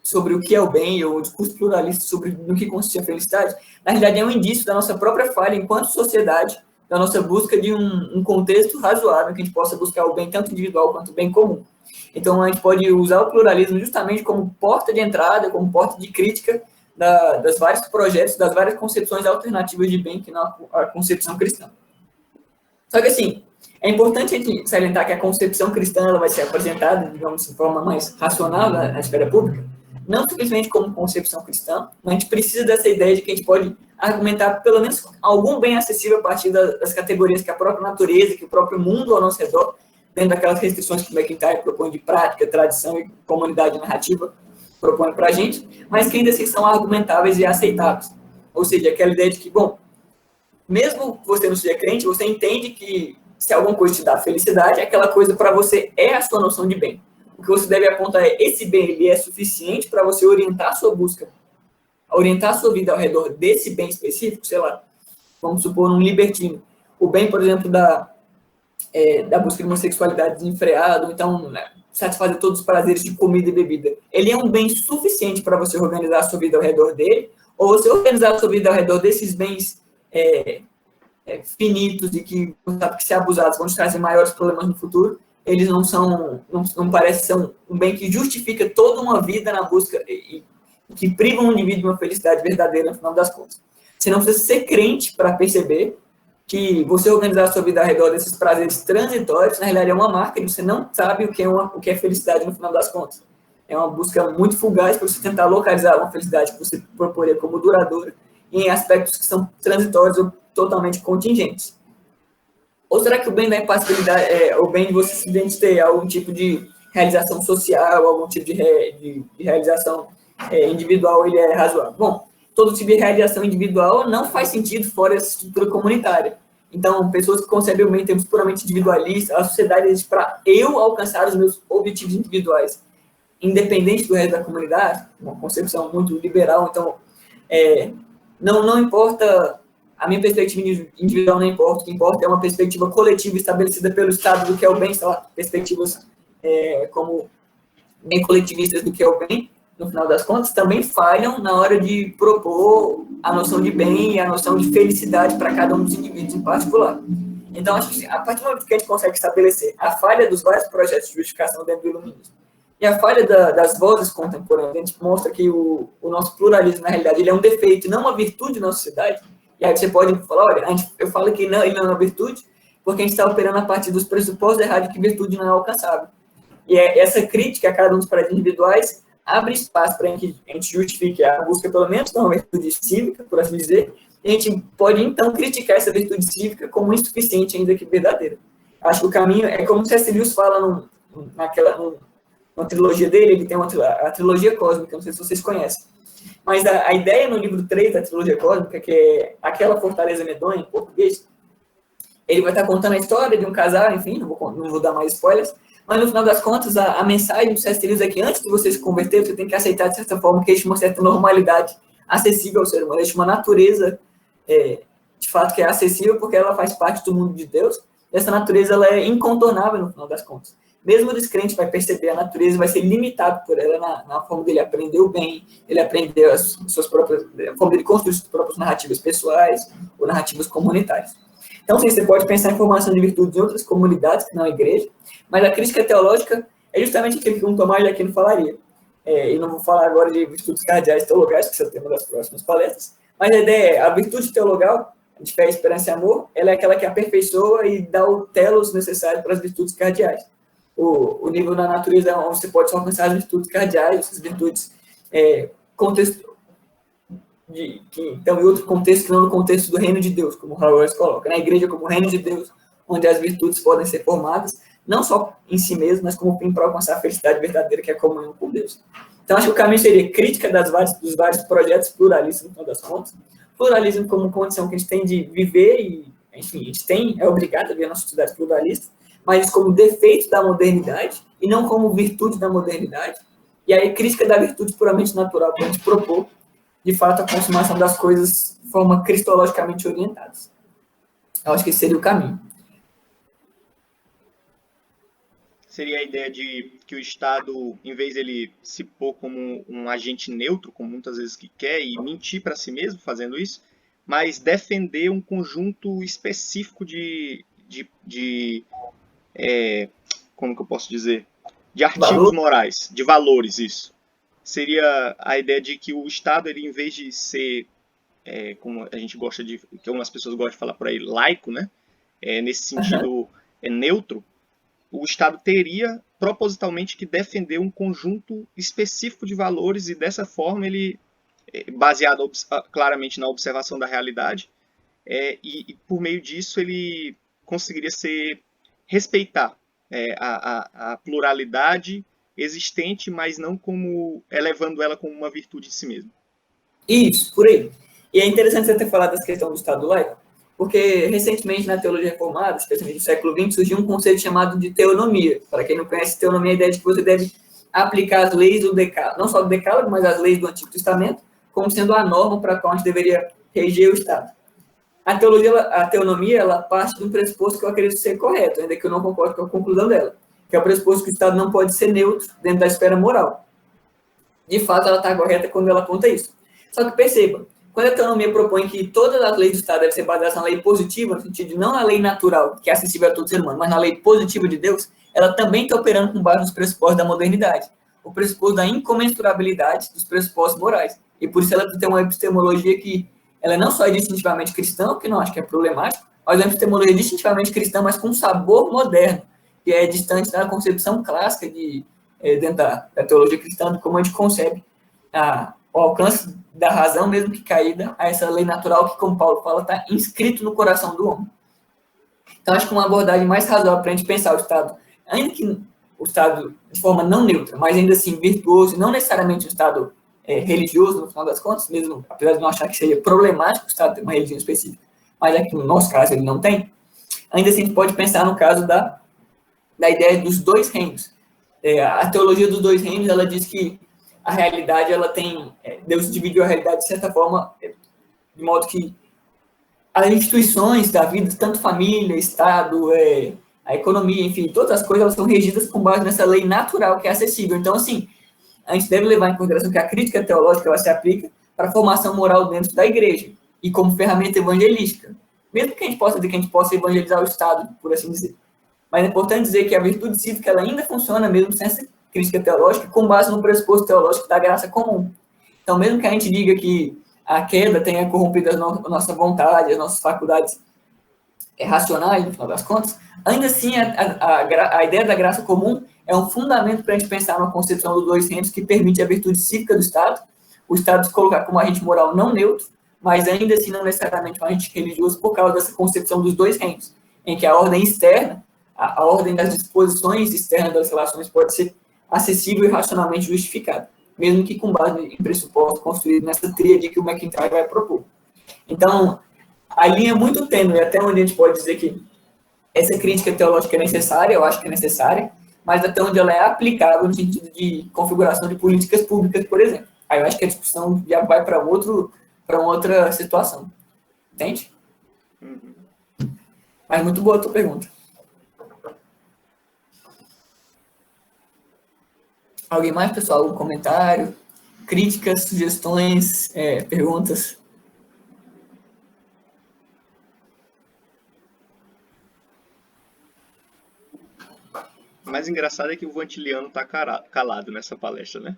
sobre o que é o bem, ou um discurso pluralista sobre no que consiste a felicidade, na realidade é um indício da nossa própria falha enquanto sociedade, da nossa busca de um contexto razoável, que a gente possa buscar o bem tanto individual quanto o bem comum. Então, a gente pode usar o pluralismo justamente como porta de entrada, como porta de crítica das vários projetos, das várias concepções alternativas de bem que na concepção cristã. Só que, assim, é importante a gente salientar que a concepção cristã ela vai ser apresentada, digamos, de forma mais racional na esfera pública, não simplesmente como concepção cristã, mas a gente precisa dessa ideia de que a gente pode argumentar pelo menos algum bem acessível a partir das categorias que a própria natureza, que o próprio mundo ao nosso redor, dentro daquelas restrições que o McIntyre propõe de prática, tradição e comunidade narrativa, propõe para a gente, mas que ainda assim são argumentáveis e aceitáveis. Ou seja, aquela ideia de que, bom, mesmo que você não seja crente, você entende que se alguma coisa te dá felicidade, aquela coisa para você é a sua noção de bem. O que você deve apontar é esse bem, ele é suficiente para você orientar a sua busca, orientar a sua vida ao redor desse bem específico, sei lá, vamos supor um libertino. O bem, por exemplo, da busca de uma sexualidade desenfreada, ou então, né, satisfazer todos os prazeres de comida e bebida. Ele é um bem suficiente para você organizar a sua vida ao redor dele, ou você organizar a sua vida ao redor desses bens finitos e que você sabe que, se abusados, vão te trazer maiores problemas no futuro. Eles não parecem ser um bem que justifica toda uma vida na busca e que privam o indivíduo de uma felicidade verdadeira no final das contas. Você não precisa ser crente para perceber que você organizar a sua vida ao redor desses prazeres transitórios, na realidade, é uma marca de você não sabe o que é felicidade no final das contas. É uma busca muito fugaz para você tentar localizar uma felicidade que você proporia como duradoura em aspectos que são transitórios ou totalmente contingentes. Ou será que o bem da impassibilidade, o bem de você simplesmente ter algum tipo de realização social, algum tipo de realização individual, ele é razoável? Bom, todo tipo de realização individual não faz sentido fora dessa estrutura comunitária. Então, pessoas que concebem o bem em termos puramente individualistas, a sociedade existe para eu alcançar os meus objetivos individuais, independente do resto da comunidade, uma concepção muito liberal. Então, não importa, a minha perspectiva individual não importa, o que importa é uma perspectiva coletiva estabelecida pelo Estado do que é o bem, sei lá, perspectivas como bem coletivistas do que é o bem, no final das contas, também falham na hora de propor a noção de bem e a noção de felicidade para cada um dos indivíduos em particular. Então, acho que a partir do momento que a gente consegue estabelecer a falha dos vários projetos de justificação dentro do iluminismo e a falha das vozes contemporâneas, a gente mostra que o nosso pluralismo, na realidade, ele é um defeito e não uma virtude na sociedade. E aí você pode falar, olha, eu falo que ele não é uma virtude porque a gente está operando a partir dos pressupostos errados de que virtude não é alcançável. E essa crítica a cada um dos projetos individuais abre espaço para que a gente justifique a busca, pelo menos, de uma virtude cívica, por assim dizer, e a gente pode, então, criticar essa virtude cívica como insuficiente, ainda que verdadeira. Acho que o caminho é como C.S. Lewis fala numa trilogia dele, ele tem a trilogia cósmica, não sei se vocês conhecem, mas a ideia no livro 3 da trilogia cósmica, que é Aquela Fortaleza Medonha, em português, ele vai estar contando a história de um casal, enfim, não vou dar mais spoilers, mas no final das contas, a mensagem do C.S. Lewis é que antes de você se converter, você tem que aceitar, de certa forma, que existe uma certa normalidade acessível ao ser humano, existe uma natureza, de fato, que é acessível porque ela faz parte do mundo de Deus, e essa natureza ela é incontornável no final das contas. Mesmo o descrente vai perceber a natureza, vai ser limitado por ela na forma dele aprender o bem, ele aprender a forma dele construir suas próprias narrativas pessoais ou narrativas comunitárias. Então, sim, você pode pensar em formação de virtudes em outras comunidades, que não a igreja, mas a crítica teológica é justamente aquilo que um Tomás de Aquino falaria. e não vou falar agora de virtudes cardeais teologais, que esse é o tema das próximas palestras, mas a ideia é, a virtude teologal, de fé, esperança e amor, ela é aquela que aperfeiçoa e dá o telos necessário para as virtudes cardeais. O nível da natureza onde você pode só alcançar as virtudes cardeais, essas virtudes contexto que então em outro contexto que não no contexto do reino de Deus, como o Howard coloca, na igreja como reino de Deus, onde as virtudes podem ser formadas, não só em si mesmo, mas como fim para alcançar a felicidade verdadeira, que é a comunhão com Deus. Então, acho que o caminho seria crítica dos vários projetos pluralistas, no final das contas. Pluralismo como condição que a gente tem de viver e, enfim, a gente é obrigado a ver a nossa sociedade pluralista, mas isso como defeito da modernidade e não como virtude da modernidade. E aí, crítica da virtude puramente natural, para a gente propor, de fato, a consumação das coisas de forma cristologicamente orientadas. Eu acho que esse seria o caminho. Seria a ideia de que o Estado, em vez de ele se pôr como um agente neutro, como muitas vezes que quer, e mentir para si mesmo fazendo isso, mas defender um conjunto específico como que eu posso dizer? De artigos morais, de valores, isso. Seria a ideia de que o Estado, ele, em vez de ser, como a gente gosta de, que algumas pessoas gostam de falar por aí, laico, né? Nesse sentido neutro, o Estado teria propositalmente que defender um conjunto específico de valores e dessa forma ele, baseado claramente na observação da realidade, e por meio disso ele conseguiria respeitar a pluralidade existente, mas não como elevando ela como uma virtude em si mesmo. Isso, por aí. E é interessante você ter falado dessa questão do Estado laico, porque recentemente na teologia reformada, especialmente no século XX, surgiu um conceito chamado de teonomia. Para quem não conhece, teonomia é a ideia de que você deve aplicar as leis do decálogo, não só do decálogo, mas as leis do Antigo Testamento, como sendo a norma para a qual a gente deveria reger o Estado. A teonomia, ela parte de um pressuposto que eu acredito ser correto, ainda que eu não concordo com a conclusão dela, que é o pressuposto que o Estado não pode ser neutro dentro da esfera moral. De fato, ela está correta quando ela aponta isso. Só que perceba, quando a teonomia propõe que todas as leis do Estado devem ser baseadas na lei positiva, no sentido de não na lei natural, que é acessível a todo ser humano, mas na lei positiva de Deus, ela também está operando com base nos pressupostos da modernidade, o pressuposto da incomensurabilidade dos pressupostos morais. E por isso ela tem uma epistemologia que ela não só é distintivamente cristã, que não acho que é problemático, mas é uma epistemologia distintivamente cristã, mas com sabor moderno, que é distante da concepção clássica dentro da teologia cristã, de como a gente concebe o alcance da razão, mesmo que caída, a essa lei natural que, como Paulo fala, está inscrito no coração do homem. Então, acho que uma abordagem mais razoável para a gente pensar o Estado, ainda que o Estado de forma não neutra, mas ainda assim virtuoso, não necessariamente um Estado religioso, no final das contas, mesmo apesar de não achar que seria problemático o Estado ter uma religião específica, mas é que no nosso caso ele não tem, ainda assim a gente pode pensar no caso da ideia dos dois reinos. A teologia dos dois reinos, ela diz que a realidade, ela tem... Deus dividiu a realidade, de certa forma, de modo que as instituições da vida, tanto família, Estado, a economia, enfim, todas as coisas, elas são regidas com base nessa lei natural que é acessível. Então, assim, a gente deve levar em consideração que a crítica teológica, ela se aplica para a formação moral dentro da igreja e como ferramenta evangelística. Mesmo que a gente possa dizer que a gente possa evangelizar o Estado, por assim dizer. Mas é importante dizer que a virtude cívica, ela ainda funciona mesmo sem essa crítica teológica, com base no pressuposto teológico da graça comum. Então, mesmo que a gente diga que a queda tenha corrompido a nossa vontade, as nossas faculdades racionais, no final das contas, ainda assim a ideia da graça comum é um fundamento para a gente pensar numa concepção dos dois reinos que permite a virtude cívica do Estado, o Estado se colocar como agente moral não neutro, mas ainda assim não necessariamente um agente religioso por causa dessa concepção dos dois reinos, em que a ordem externa, a ordem das disposições externas das relações pode ser acessível e racionalmente justificada, mesmo que com base em pressupostos construídos nessa tríade que o McIntyre vai propor. Então, a linha é muito tênue, até onde a gente pode dizer que essa crítica teológica é necessária, eu acho que é necessária, mas até onde ela é aplicável no sentido de configuração de políticas públicas, por exemplo. Aí eu acho que a discussão já vai para uma outra situação. Entende? Mas muito boa a tua pergunta. Alguém mais, pessoal? Algum comentário? Críticas, sugestões, perguntas? O mais engraçado é que o Vantiliano tá calado nessa palestra, né?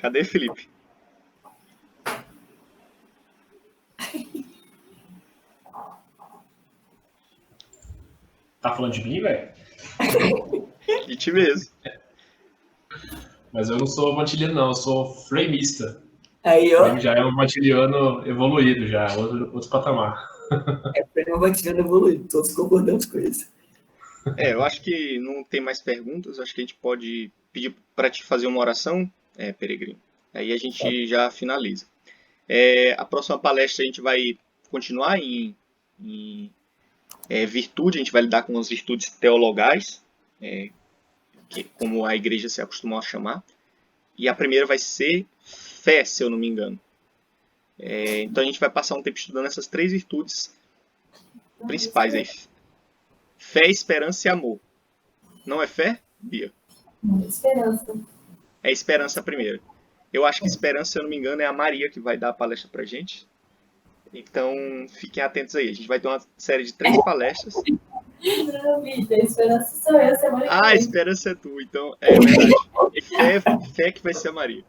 Cadê Felipe? Tá falando de mim, velho? De ti mesmo. Mas eu não sou mantiliano, não. Eu sou framista. Aí, ó, Frame já é um mantiliano evoluído, já. Outro patamar. foi uma batida evoluída, todos concordamos com isso. Eu acho que não tem mais perguntas. Acho que a gente pode pedir para te fazer uma oração, Peregrino. Aí a gente já finaliza. A próxima palestra a gente vai continuar em virtude, a gente vai lidar com as virtudes teologais, como a igreja se acostumou a chamar. E a primeira vai ser fé, se eu não me engano. Então a gente vai passar um tempo estudando essas 3 virtudes principais aí. Fé, esperança e amor. Não é fé, Bia? Esperança. É esperança primeiro. Eu acho que esperança, se eu não me engano, é a Maria que vai dar a palestra pra gente. Então, fiquem atentos aí. A gente vai ter uma série de 3 palestras. Não, Vitor, esperança sou eu, semana que Ah, a vem. esperança é tu, então é verdade. Fé que vai ser a Maria.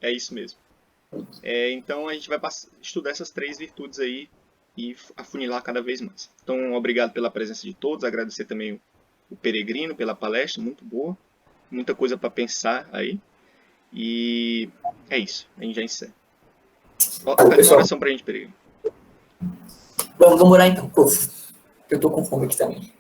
É isso mesmo. Então, a gente vai estudar essas 3 virtudes aí e afunilar cada vez mais. Então, obrigado pela presença de todos. Agradecer também o Peregrino pela palestra, muito boa. Muita coisa para pensar aí. E é isso. A gente já encerra. Faz uma oração pra gente, Peregrino. Vamos orar então, povo. Eu tô com fome aqui também.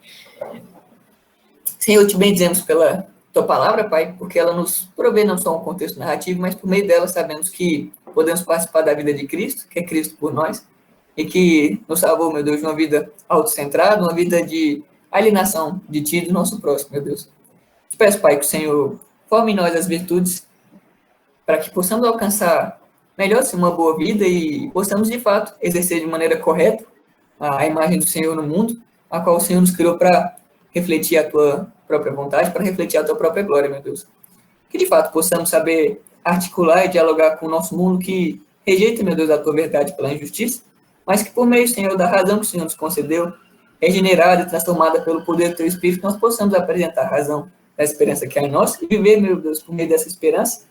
Senhor, te bendizemos pela tua palavra, Pai, porque ela nos provê não só um contexto narrativo, mas por meio dela sabemos que podemos participar da vida de Cristo, que é Cristo por nós, e que nos salvou, meu Deus, de uma vida autocentrada, uma vida de alienação de ti e do nosso próximo, meu Deus. Te peço, Pai, que o Senhor forme em nós as virtudes para que possamos alcançar melhor uma boa vida e possamos, de fato, exercer de maneira correta a imagem do Senhor no mundo, a qual o Senhor nos criou para refletir a tua própria vontade, para refletir a tua própria glória, meu Deus. Que, de fato, possamos saber articular e dialogar com o nosso mundo que rejeita, meu Deus, a tua verdade pela injustiça, mas que, por meio, Senhor, da razão que o Senhor nos concedeu, regenerada e transformada pelo poder do teu Espírito, nós possamos apresentar a razão da esperança que há em nós e viver, meu Deus, por meio dessa esperança,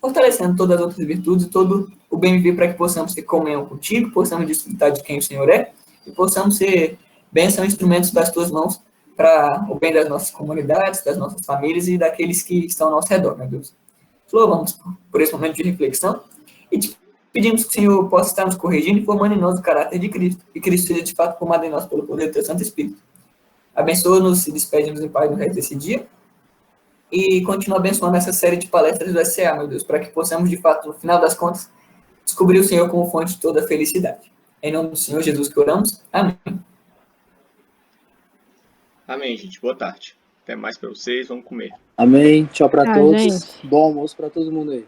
fortalecendo todas as outras virtudes e todo o bem viver para que possamos ter comunhão contigo, possamos desfrutar de quem o Senhor é e possamos ser bênção, instrumentos das tuas mãos para o bem das nossas comunidades, das nossas famílias e daqueles que estão ao nosso redor, meu Deus. Louvamos por esse momento de reflexão e te pedimos que o Senhor possa estar nos corrigindo e formando em nós o caráter de Cristo, e Cristo seja de fato formado em nós pelo poder do teu Santo Espírito. Abençoa-nos e despede-nos em paz no resto desse dia e continua abençoando essa série de palestras do SCA, meu Deus, para que possamos, de fato, no final das contas, descobrir o Senhor como fonte de toda a felicidade. Em nome do Senhor Jesus que oramos. Amém. Amém, gente. Boa tarde. Até mais para vocês. Vamos comer. Amém. Tchau pra Tchau, todos. gente. Bom almoço pra todo mundo aí.